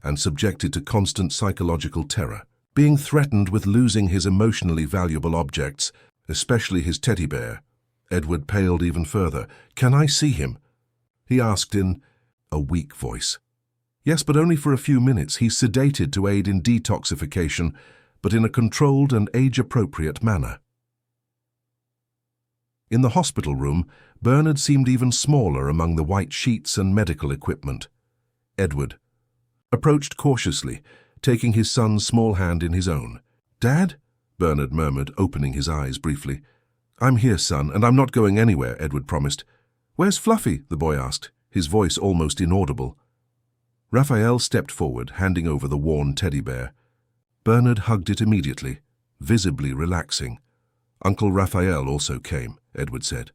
[SPEAKER 1] and subjected to constant psychological terror, being threatened with losing his emotionally valuable objects, especially his teddy bear. Edward paled even further. "Can I see him?" he asked in a weak voice. "Yes, but only for a few minutes. He's sedated to aid in detoxification, but in a controlled and age-appropriate manner." In the hospital room, Bernard seemed even smaller among the white sheets and medical equipment. Edward approached cautiously, taking his son's small hand in his own. "Dad?" Bernard murmured, opening his eyes briefly. "I'm here, son, and I'm not going anywhere," Edward promised. "Where's Fluffy?" the boy asked, his voice almost inaudible. Raphael stepped forward, handing over the worn teddy bear. Bernard hugged it immediately, visibly relaxing. "Uncle Raphael also came," Edward said.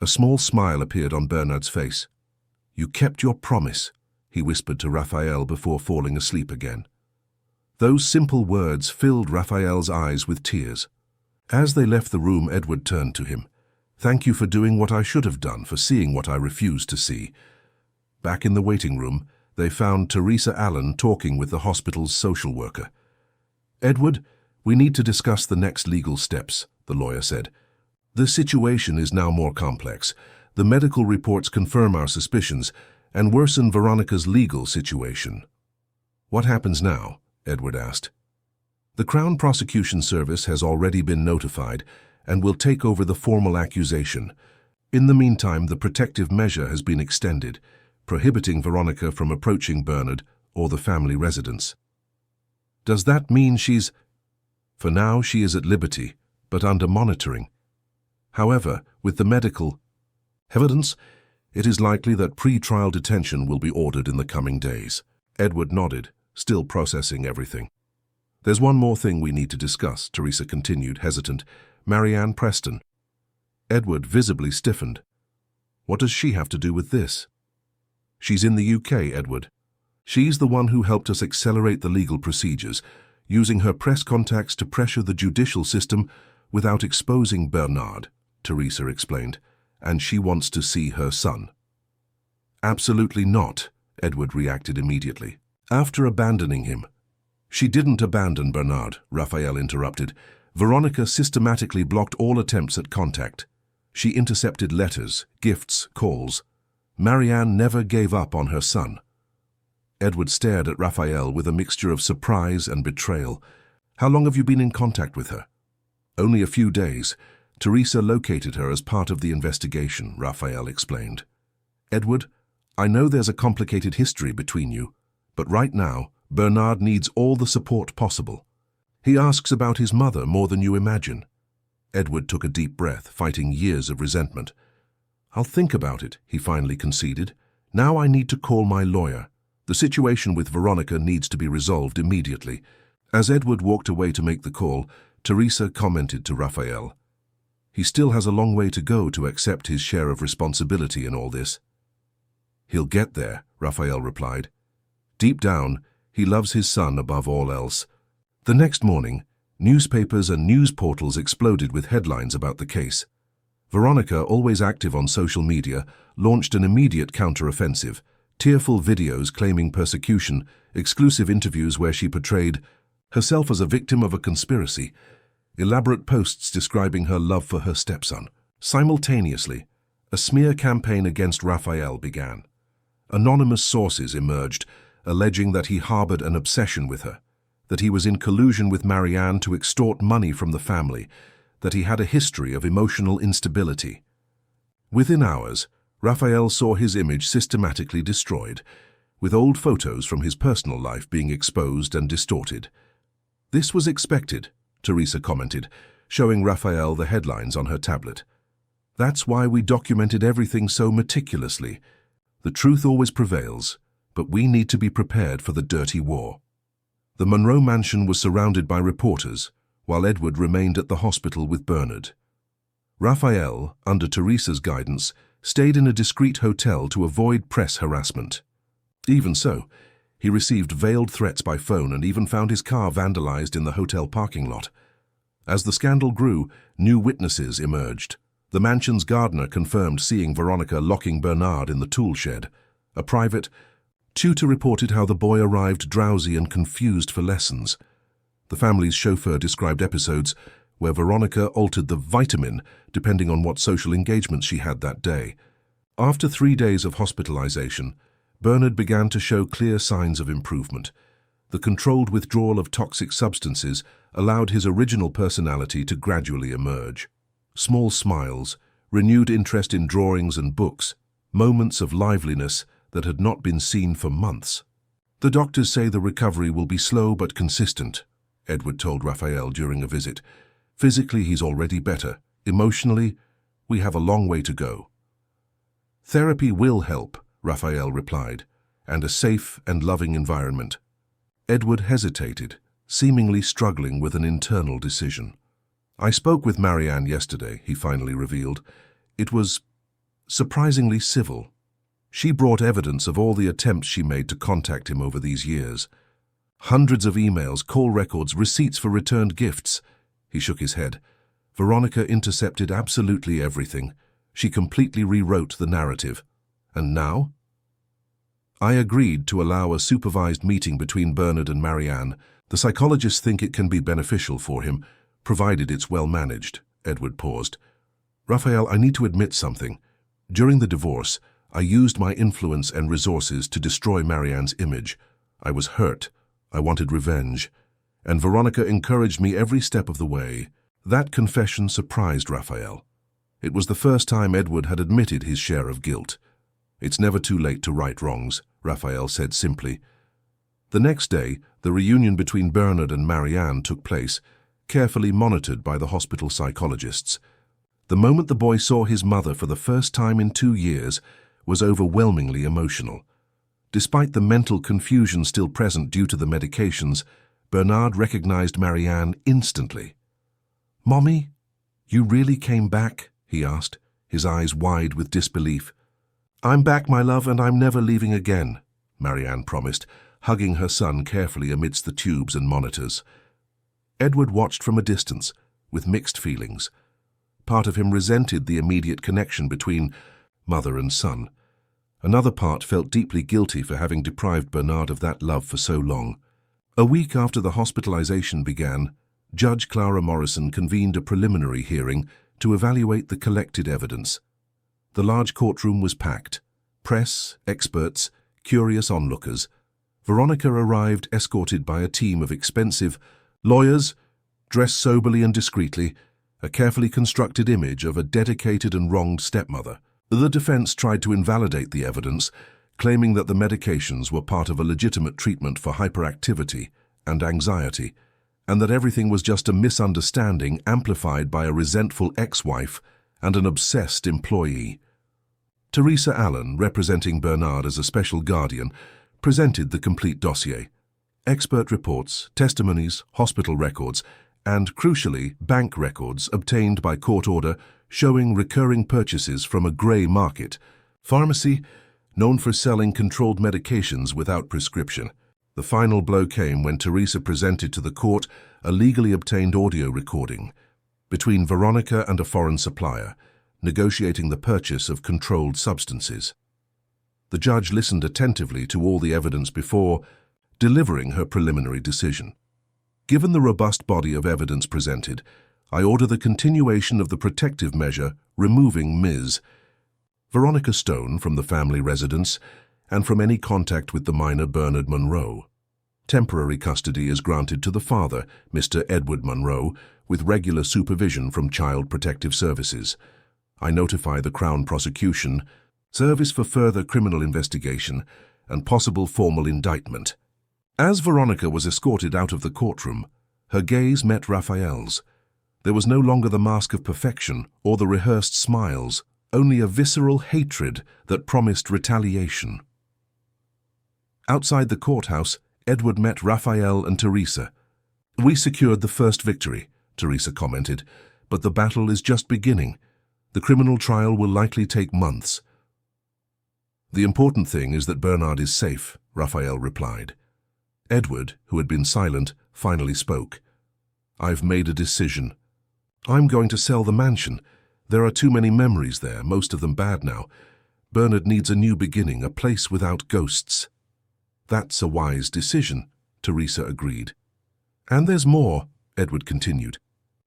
[SPEAKER 1] A small smile appeared on Bernard's face. "You kept your promise," he whispered to Raphael before falling asleep again. Those simple words filled Raphael's eyes with tears. As they left the room, Edward turned to him. "Thank you for doing what I should have done, for seeing what I refused to see." Back in the waiting room, they found Teresa Allen talking with the hospital's social worker. "Edward, we need to discuss the next legal steps," the lawyer said. "The situation is now more complex. The medical reports confirm our suspicions and worsen Veronica's legal situation." "What happens now?" Edward asked. "The Crown Prosecution Service has already been notified and will take over the formal accusation. In the meantime, the protective measure has been extended, prohibiting Veronica from approaching Bernard or the family residence." "Does that mean she's—" "For now, she is at liberty, but under monitoring. However, with the medical evidence, it is likely that pre-trial detention will be ordered in the coming days." Edward nodded, still processing everything. "There's one more thing we need to discuss," Teresa continued, hesitant. "Marianne Preston." Edward visibly stiffened. "What does she have to do with this?" "She's in the UK, Edward. She's the one who helped us accelerate the legal procedures, using her press contacts to pressure the judicial system without exposing Bernard," Teresa explained, "and she wants to see her son." "Absolutely not," Edward reacted immediately. "After abandoning him—" "She didn't abandon Bernard," Raphael interrupted. "Veronica systematically blocked all attempts at contact. She intercepted letters, gifts, calls. Marianne never gave up on her son." Edward stared at Raphael with a mixture of surprise and betrayal. "How long have you been in contact with her?" "Only a few days. Teresa located her as part of the investigation," Raphael explained. "Edward, I know there's a complicated history between you, but right now, Bernard needs all the support possible. He asks about his mother more than you imagine." Edward took a deep breath, fighting years of resentment. "I'll think about it," he finally conceded. "Now I need to call my lawyer. The situation with Veronica needs to be resolved immediately." As Edward walked away to make the call, Teresa commented to Raphael, "He still has a long way to go to accept his share of responsibility in all this." "He'll get there," Raphael replied. "Deep down, he loves his son above all else." The next morning, newspapers and news portals exploded with headlines about the case. Veronica, always active on social media, launched an immediate counter-offensive, tearful videos claiming persecution, exclusive interviews where she portrayed herself as a victim of a conspiracy, elaborate posts describing her love for her stepson. Simultaneously, a smear campaign against Raphael began. Anonymous sources emerged, alleging that he harbored an obsession with her, that he was in collusion with Marianne to extort money from the family, that he had a history of emotional instability. Within hours, Raphael saw his image systematically destroyed, with old photos from his personal life being exposed and distorted. "This was expected," Teresa commented, showing Raphael the headlines on her tablet. "That's why we documented everything so meticulously. The truth always prevails. but we need to be prepared for the dirty war. The Monroe mansion was surrounded by reporters, while Edward remained at the hospital with Bernard. Raphael, under Teresa's guidance, stayed in a discreet hotel to avoid press harassment. Even so, he received veiled threats by phone and even found his car vandalized in the hotel parking lot. As the scandal grew, new witnesses emerged. The mansion's gardener confirmed seeing Veronica locking Bernard in the tool shed. A private tutor reported how the boy arrived drowsy and confused for lessons. The family's chauffeur described episodes where Veronica altered the vitamin depending on what social engagements she had that day. After 3 days of hospitalization, Bernard began to show clear signs of improvement. The controlled withdrawal of toxic substances allowed his original personality to gradually emerge. Small smiles, renewed interest in drawings and books, moments of liveliness that had not been seen for months. The doctors say the recovery will be slow but consistent, Edward told Raphael during a visit. Physically, he's already better. Emotionally, we have a long way to go. Therapy will help, Raphael replied, and a safe and loving environment. Edward hesitated, seemingly struggling with an internal decision. I spoke with Marianne yesterday, he finally revealed. It was surprisingly civil. She brought evidence of all the attempts she made to contact him over these years. Hundreds of emails, call records, receipts for returned gifts. He shook his head. Veronica intercepted absolutely everything. She completely rewrote the narrative. And now? I agreed to allow a supervised meeting between Bernard and Marianne. The psychologists think it can be beneficial for him, provided it's well managed. Edward paused. Raphael, I need to admit something. During the divorce, I used my influence and resources to destroy Marianne's image. I was hurt. I wanted revenge. And Veronica encouraged me every step of the way. That confession surprised Raphael. It was the first time Edward had admitted his share of guilt. It's never too late to right wrongs, Raphael said simply. The next day, the reunion between Bernard and Marianne took place, carefully monitored by the hospital psychologists. The moment the boy saw his mother for the first time in 2 years was overwhelmingly emotional. Despite the mental confusion still present due to the medications, Bernard recognized Marianne instantly. "Mommy, you really came back?" he asked, his eyes wide with disbelief. "I'm back, my love, and I'm never leaving again," Marianne promised, hugging her son carefully amidst the tubes and monitors. Edward watched from a distance, with mixed feelings. Part of him resented the immediate connection between mother and son. Another part felt deeply guilty for having deprived Bernard of that love for so long. A week after the hospitalization began, Judge Clara Morrison convened a preliminary hearing to evaluate the collected evidence. The large courtroom was packed. Press, experts, curious onlookers. Veronica arrived escorted by a team of expensive lawyers, dressed soberly and discreetly, a carefully constructed image of a dedicated and wronged stepmother. The defense tried to invalidate the evidence, claiming that the medications were part of a legitimate treatment for hyperactivity and anxiety, and that everything was just a misunderstanding amplified by a resentful ex-wife and an obsessed employee. Teresa Allen, representing Bernard as a special guardian, presented the complete dossier. Expert reports, testimonies, hospital records, and, crucially, bank records obtained by court order showing recurring purchases from a grey market pharmacy known for selling controlled medications without prescription. The final blow came when Teresa presented to the court a legally obtained audio recording between Veronica and a foreign supplier, negotiating the purchase of controlled substances. The judge listened attentively to all the evidence before delivering her preliminary decision. Given the robust body of evidence presented, I order the continuation of the protective measure removing Ms. Veronica Stone from the family residence and from any contact with the minor Bernard Monroe. Temporary custody is granted to the father, Mr. Edward Monroe, with regular supervision from Child Protective Services. I notify the Crown Prosecution, service for further criminal investigation, and possible formal indictment. As Veronica was escorted out of the courtroom, her gaze met Raphael's. There was no longer the mask of perfection or the rehearsed smiles, only a visceral hatred that promised retaliation. Outside the courthouse, Edward met Raphael and Teresa. "We secured the first victory," Teresa commented, "but the battle is just beginning. The criminal trial will likely take months." "The important thing is that Bernard is safe," Raphael replied. Edward, who had been silent, finally spoke. "I've made a decision. I'm going to sell the mansion. There are too many memories there, most of them bad now. Bernard needs a new beginning, a place without ghosts." "That's a wise decision," Teresa agreed. "And there's more," Edward continued.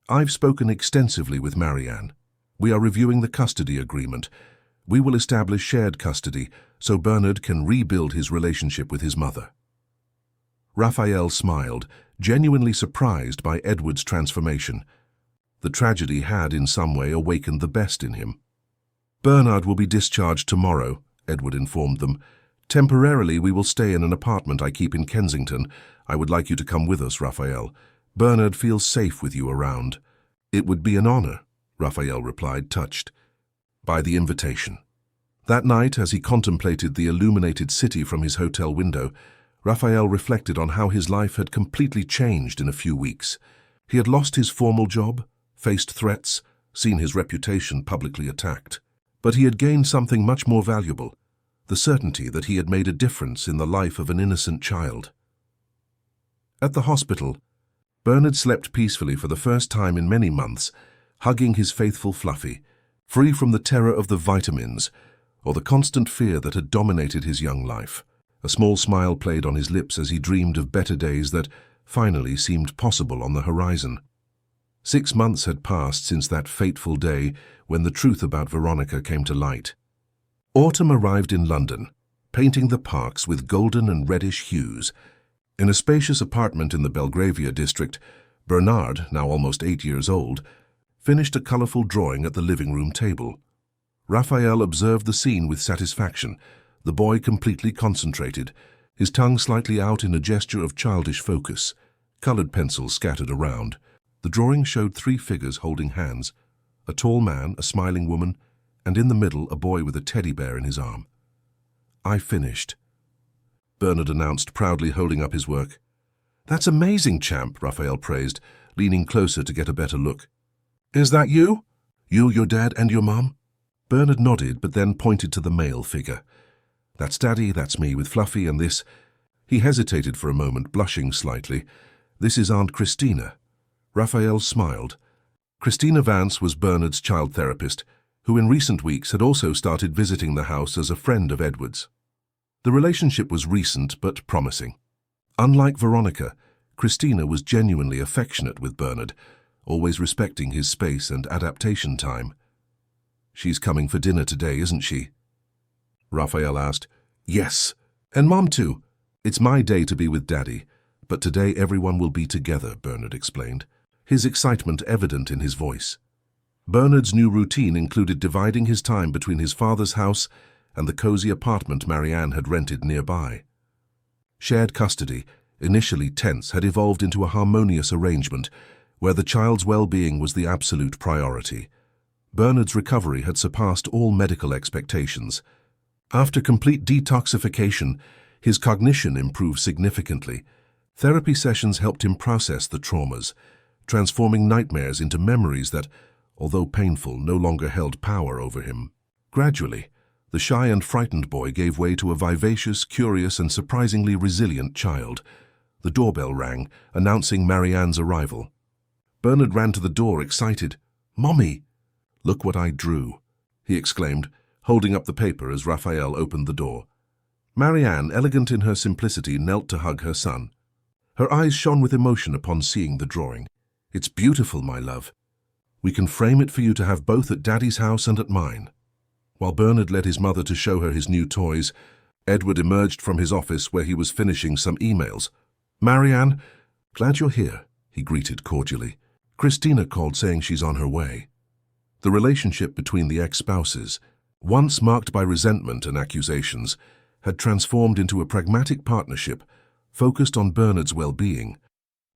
[SPEAKER 1] "I've spoken extensively with Marianne. We are reviewing the custody agreement. We will establish shared custody so Bernard can rebuild his relationship with his mother." Raphael smiled, genuinely surprised by Edward's transformation. The tragedy had in some way awakened the best in him. "Bernard will be discharged tomorrow," Edward informed them. "Temporarily, we will stay in an apartment I keep in Kensington. I would like you to come with us, Raphael. Bernard feels safe with you around." "It would be an honor," Raphael replied, touched by the invitation. That night, as he contemplated the illuminated city from his hotel window, Raphael reflected on how his life had completely changed in a few weeks. He had lost his formal job, faced threats, seen his reputation publicly attacked. But he had gained something much more valuable, the certainty that he had made a difference in the life of an innocent child. At the hospital, Bernard slept peacefully for the first time in many months, hugging his faithful Fluffy, free from the terror of the vitamins or the constant fear that had dominated his young life. A small smile played on his lips as he dreamed of better days that finally seemed possible on the horizon. 6 months had passed since that fateful day when the truth about Veronica came to light. Autumn arrived in London, painting the parks with golden and reddish hues. In a spacious apartment in the Belgravia district, Bernard, now almost 8 years old, finished a colorful drawing at the living room table. Raphael observed the scene with satisfaction, the boy completely concentrated, his tongue slightly out in a gesture of childish focus, colored pencils scattered around. The drawing showed 3 figures holding hands, a tall man, a smiling woman, and in the middle a boy with a teddy bear in his arm. "I finished," Bernard announced, proudly holding up his work. "That's amazing, champ," Raphael praised, leaning closer to get a better look. "Is that you? You, your dad, and your mom?" Bernard nodded, but then pointed to the male figure. "That's Daddy, that's me with Fluffy, and this—" He hesitated for a moment, blushing slightly. "This is Aunt Christina." Raphael smiled. Christina Vance was Bernard's child therapist, who in recent weeks had also started visiting the house as a friend of Edward's. The relationship was recent but promising. Unlike Veronica, Christina was genuinely affectionate with Bernard, always respecting his space and adaptation time. "She's coming for dinner today, isn't she?" Raphael asked. "Yes, and Mom too. It's my day to be with Daddy, but today everyone will be together," Bernard explained, his excitement evident in his voice. Bernard's new routine included dividing his time between his father's house and the cozy apartment Marianne had rented nearby. Shared custody, initially tense, had evolved into a harmonious arrangement where the child's well-being was the absolute priority. Bernard's recovery had surpassed all medical expectations. After complete detoxification, his cognition improved significantly. Therapy sessions helped him process the traumas, transforming nightmares into memories that, although painful, no longer held power over him. Gradually, the shy and frightened boy gave way to a vivacious, curious, and surprisingly resilient child. The doorbell rang, announcing Marianne's arrival. Bernard ran to the door, excited. "Mommy! Look what I drew," he exclaimed, holding up the paper as Raphael opened the door. Marianne, elegant in her simplicity, knelt to hug her son. Her eyes shone with emotion upon seeing the drawing. "It's beautiful, my love. We can frame it for you to have both at Daddy's house and at mine." While Bernard led his mother to show her his new toys, Edward emerged from his office where he was finishing some emails. "Marianne, glad you're here," he greeted cordially. "Christina called saying she's on her way." The relationship between the ex-spouses, once marked by resentment and accusations, had transformed into a pragmatic partnership focused on Bernard's well-being.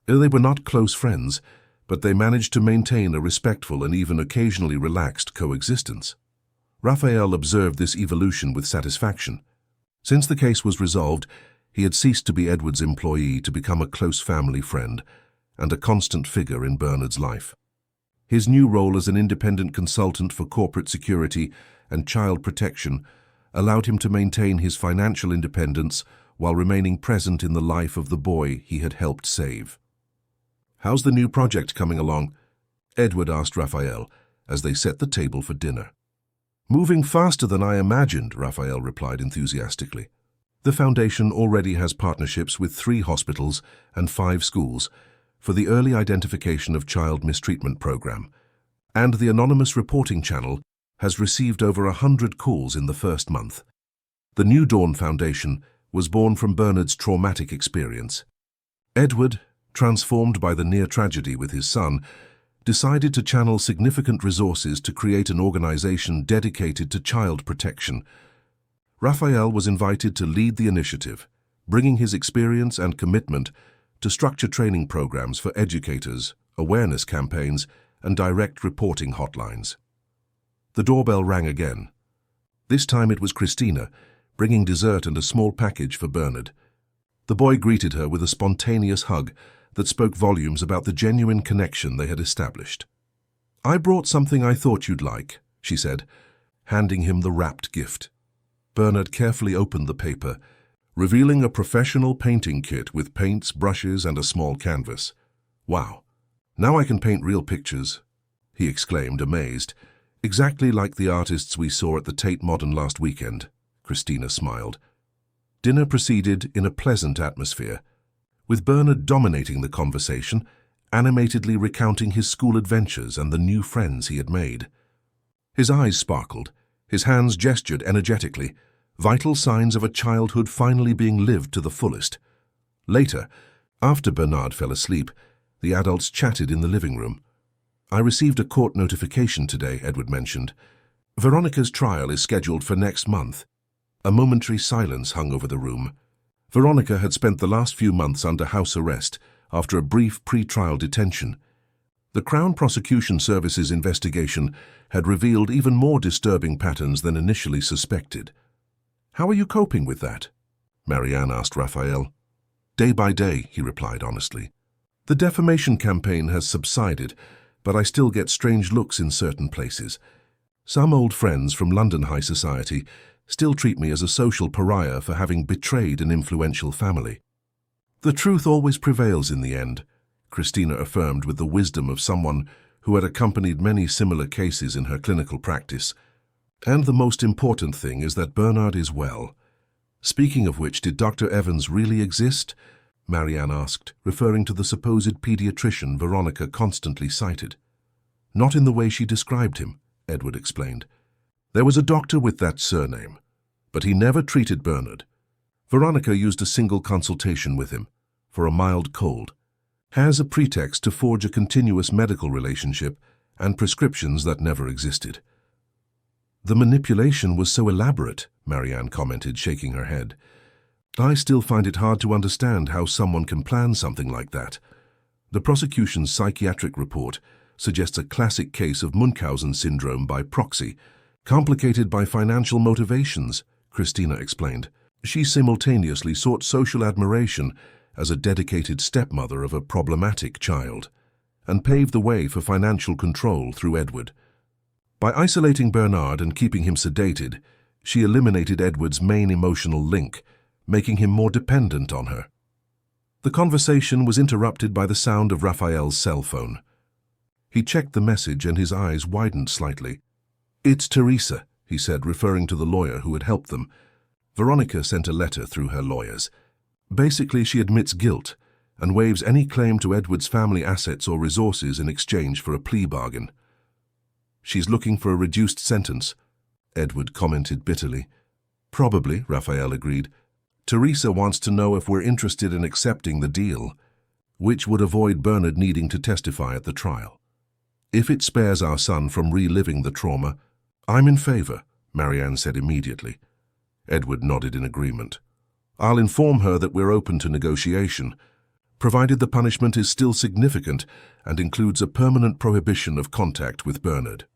[SPEAKER 1] They were not close friends, but they managed to maintain a respectful and even occasionally relaxed coexistence. Raphael observed this evolution with satisfaction. Since the case was resolved, He had ceased to be Edward's employee to become a close family friend and a constant figure in Bernard's life. His new role as an independent consultant for corporate security and child protection allowed him to maintain his financial independence while remaining present in the life of the boy he had helped save. "How's the new project coming along?" Edward asked Raphael as they set the table for dinner. "Moving faster than I imagined," Raphael replied enthusiastically. "The foundation already has partnerships with 3 hospitals and 5 schools for the early identification of child mistreatment program, and the anonymous reporting channel has received over 100 calls in the first month. The New Dawn Foundation was born from Bernard's traumatic experience. Edward, transformed by the near tragedy with his son, decided to channel significant resources to create an organization dedicated to child protection. Raphael was invited to lead the initiative, bringing his experience and commitment to structure training programs for educators, awareness campaigns, and direct reporting hotlines. The doorbell rang again. This time it was Christina, bringing dessert and a small package for Bernard. The boy greeted her with a spontaneous hug that spoke volumes about the genuine connection they had established. "I brought something I thought you'd like," she said, handing him the wrapped gift. Bernard carefully opened the paper, revealing a professional painting kit with paints, brushes, and a small canvas. "Wow, now I can paint real pictures," he exclaimed, amazed. "Exactly like the artists we saw at the Tate Modern last weekend," Christina smiled. Dinner proceeded in a pleasant atmosphere, with Bernard dominating the conversation, animatedly recounting his school adventures and the new friends he had made. His eyes sparkled, his hands gestured energetically, vital signs of a childhood finally being lived to the fullest. Later, after Bernard fell asleep, the adults chatted in the living room. "I received a court notification today," Edward mentioned. "Veronica's trial is scheduled for next month." A momentary silence hung over the room. Veronica had spent the last few months under house arrest after a brief pre-trial detention. The Crown Prosecution Service's investigation had revealed even more disturbing patterns than initially suspected. "How are you coping with that?" Marianne asked Raphael. "Day by day," he replied honestly. "The defamation campaign has subsided, but I still get strange looks in certain places. Some old friends from London high society still treat me as a social pariah for having betrayed an influential family." "The truth always prevails in the end," Christina affirmed with the wisdom of someone who had accompanied many similar cases in her clinical practice. "And the most important thing is that Bernard is well." "Speaking of which, did Dr. Evans really exist?" Marianne asked, referring to the supposed pediatrician Veronica constantly cited. "Not in the way she described him," Edward explained. "There was a doctor with that surname, but he never treated Bernard. Veronica used a single consultation with him, for a mild cold, as a pretext to forge a continuous medical relationship and prescriptions that never existed." "The manipulation was so elaborate," Marianne commented, shaking her head. "I still find it hard to understand how someone can plan something like that. The prosecution's psychiatric report suggests a classic case of Munchausen syndrome by proxy, complicated by financial motivations," Christina explained. She simultaneously sought social admiration as a dedicated stepmother of a problematic child, and paved the way for financial control through Edward. By isolating Bernard and keeping him sedated, she eliminated Edward's main emotional link, making him more dependent on her. The conversation was interrupted by the sound of Raphael's cell phone. He checked the message and his eyes widened slightly. "It's Teresa," he said, referring to the lawyer who had helped them. "Veronica sent a letter through her lawyers. Basically, she admits guilt and waives any claim to Edward's family assets or resources in exchange for a plea bargain." "She's looking for a reduced sentence," Edward commented bitterly. "Probably," Raphael agreed. "Teresa wants to know if we're interested in accepting the deal, which would avoid Bernard needing to testify at the trial. If it spares our son from reliving the trauma, I'm in favor," Marianne said immediately. Edward nodded in agreement. "I'll inform her that we're open to negotiation, provided the punishment is still significant and includes a permanent prohibition of contact with Bernard."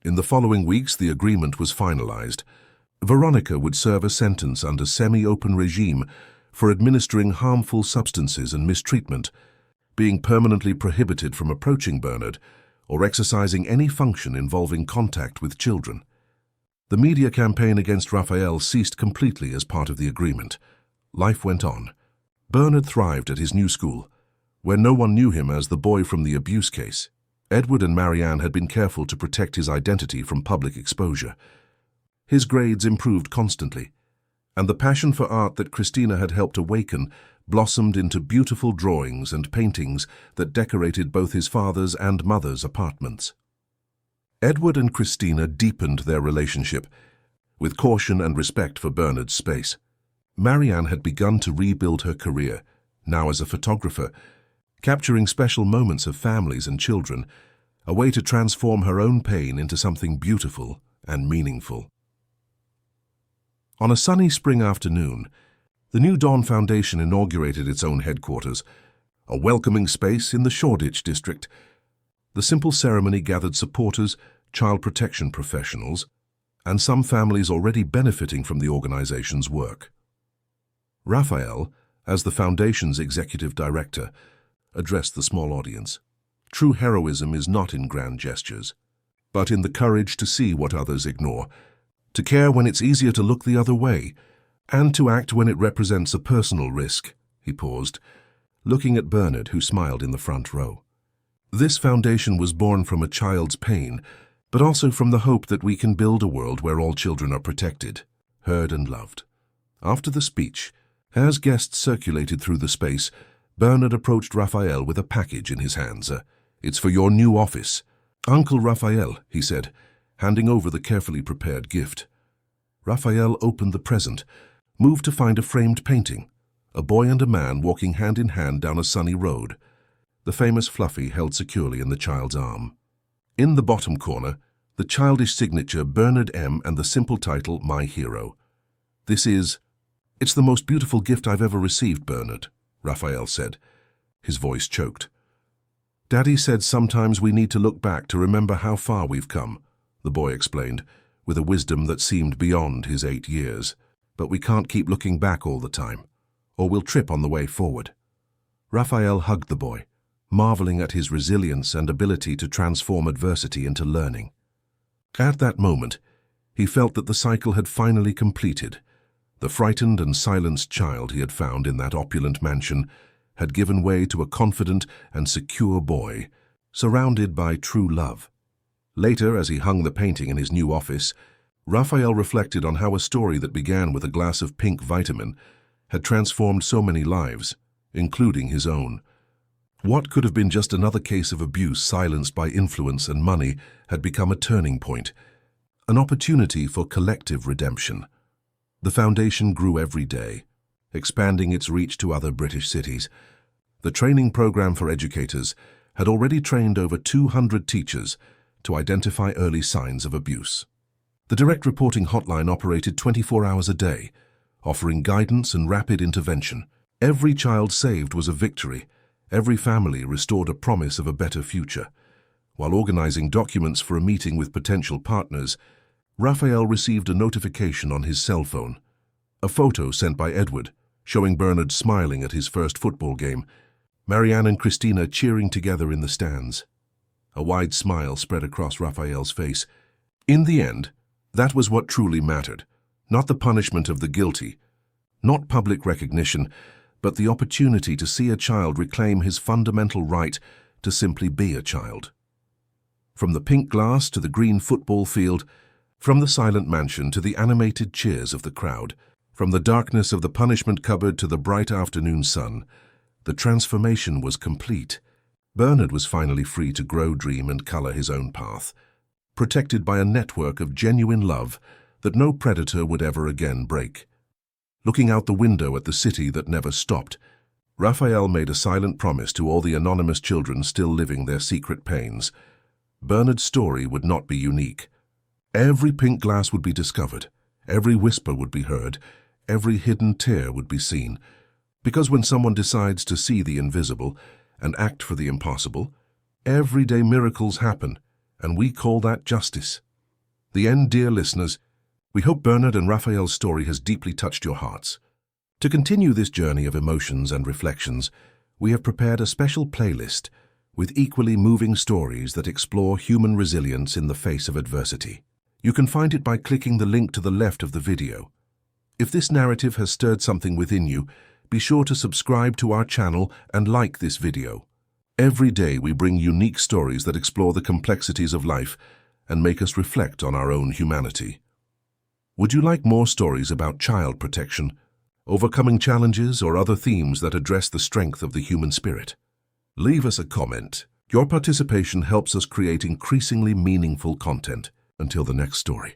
[SPEAKER 1] In the following weeks, the agreement was finalized. Veronica would serve a sentence under semi-open regime for administering harmful substances and mistreatment, being permanently prohibited from approaching Bernard or exercising any function involving contact with children. The media campaign against Raphael ceased completely as part of the agreement. Life went on. Bernard thrived at his new school, where no one knew him as the boy from the abuse case. Edward and Marianne had been careful to protect his identity from public exposure. His grades improved constantly, and the passion for art that Christina had helped awaken blossomed into beautiful drawings and paintings that decorated both his father's and mother's apartments. Edward and Christina deepened their relationship, with caution and respect for Bernard's space. Marianne had begun to rebuild her career, now as a photographer, capturing special moments of families and children, a way to transform her own pain into something beautiful and meaningful. On a sunny spring afternoon, the New Dawn Foundation inaugurated its own headquarters, a welcoming space in the Shoreditch district. The simple ceremony gathered supporters, child protection professionals, and some families already benefiting from the organization's work. Raphael, as the foundation's executive director, addressed the small audience. True heroism is not in grand gestures, but in the courage to see what others ignore, to care when it's easier to look the other way, and to act when it represents a personal risk. He paused, looking at Bernard, who smiled in the front row. This foundation was born from a child's pain, but also from the hope that we can build a world where all children are protected, heard and loved. After the speech, as guests circulated through the space, Bernard approached Raphael with a package in his hands. "It's for your new office." "Uncle Raphael," he said, handing over the carefully prepared gift. Raphael opened the present, moved to find a framed painting, a boy and a man walking hand in hand down a sunny road, the famous Fluffy held securely in the child's arm. In the bottom corner, the childish signature Bernard M. and the simple title, "My Hero." "It's the most beautiful gift I've ever received, Bernard," Raphael said. His voice choked. "Daddy said sometimes we need to look back to remember how far we've come," the boy explained, with a wisdom that seemed beyond his 8 years. "But we can't keep looking back all the time, or we'll trip on the way forward." Raphael hugged the boy, marveling at his resilience and ability to transform adversity into learning. At that moment, he felt that the cycle had finally completed. The frightened and silenced child he had found in that opulent mansion had given way to a confident and secure boy, surrounded by true love. Later, as he hung the painting in his new office, Raphael reflected on how a story that began with a glass of pink vitamin had transformed so many lives, including his own. What could have been just another case of abuse silenced by influence and money had become a turning point, an opportunity for collective redemption. The foundation grew every day, expanding its reach to other British cities. The training program for educators had already trained over 200 teachers to identify early signs of abuse. The direct reporting hotline operated 24 hours a day, offering guidance and rapid intervention. Every child saved was a victory. Every family restored a promise of a better future. While organizing documents for a meeting with potential partners, Raphael received a notification on his cell phone. A photo sent by Edward, showing Bernard smiling at his first football game, Marianne and Christina cheering together in the stands. A wide smile spread across Raphael's face. In the end, that was what truly mattered, not the punishment of the guilty, not public recognition, but the opportunity to see a child reclaim his fundamental right to simply be a child. From the pink glass to the green football field, from the silent mansion to the animated cheers of the crowd, from the darkness of the punishment cupboard to the bright afternoon sun, the transformation was complete. Bernard was finally free to grow, dream, and color his own path, protected by a network of genuine love that no predator would ever again break. Looking out the window at the city that never stopped, Raphael made a silent promise to all the anonymous children still living their secret pains. Bernard's story would not be unique. Every pink glass would be discovered, every whisper would be heard, every hidden tear would be seen. Because when someone decides to see the invisible and act for the impossible, everyday miracles happen, and we call that justice. The end, dear listeners. We hope Bernard and Raphael's story has deeply touched your hearts. To continue this journey of emotions and reflections, we have prepared a special playlist with equally moving stories that explore human resilience in the face of adversity. You can find it by clicking the link to the left of the video. If this narrative has stirred something within you, be sure to subscribe to our channel and like this video. Every day we bring unique stories that explore the complexities of life and make us reflect on our own humanity. Would you like more stories about child protection, overcoming challenges, or other themes that address the strength of the human spirit? Leave us a comment. Your participation helps us create increasingly meaningful content. Until the next story.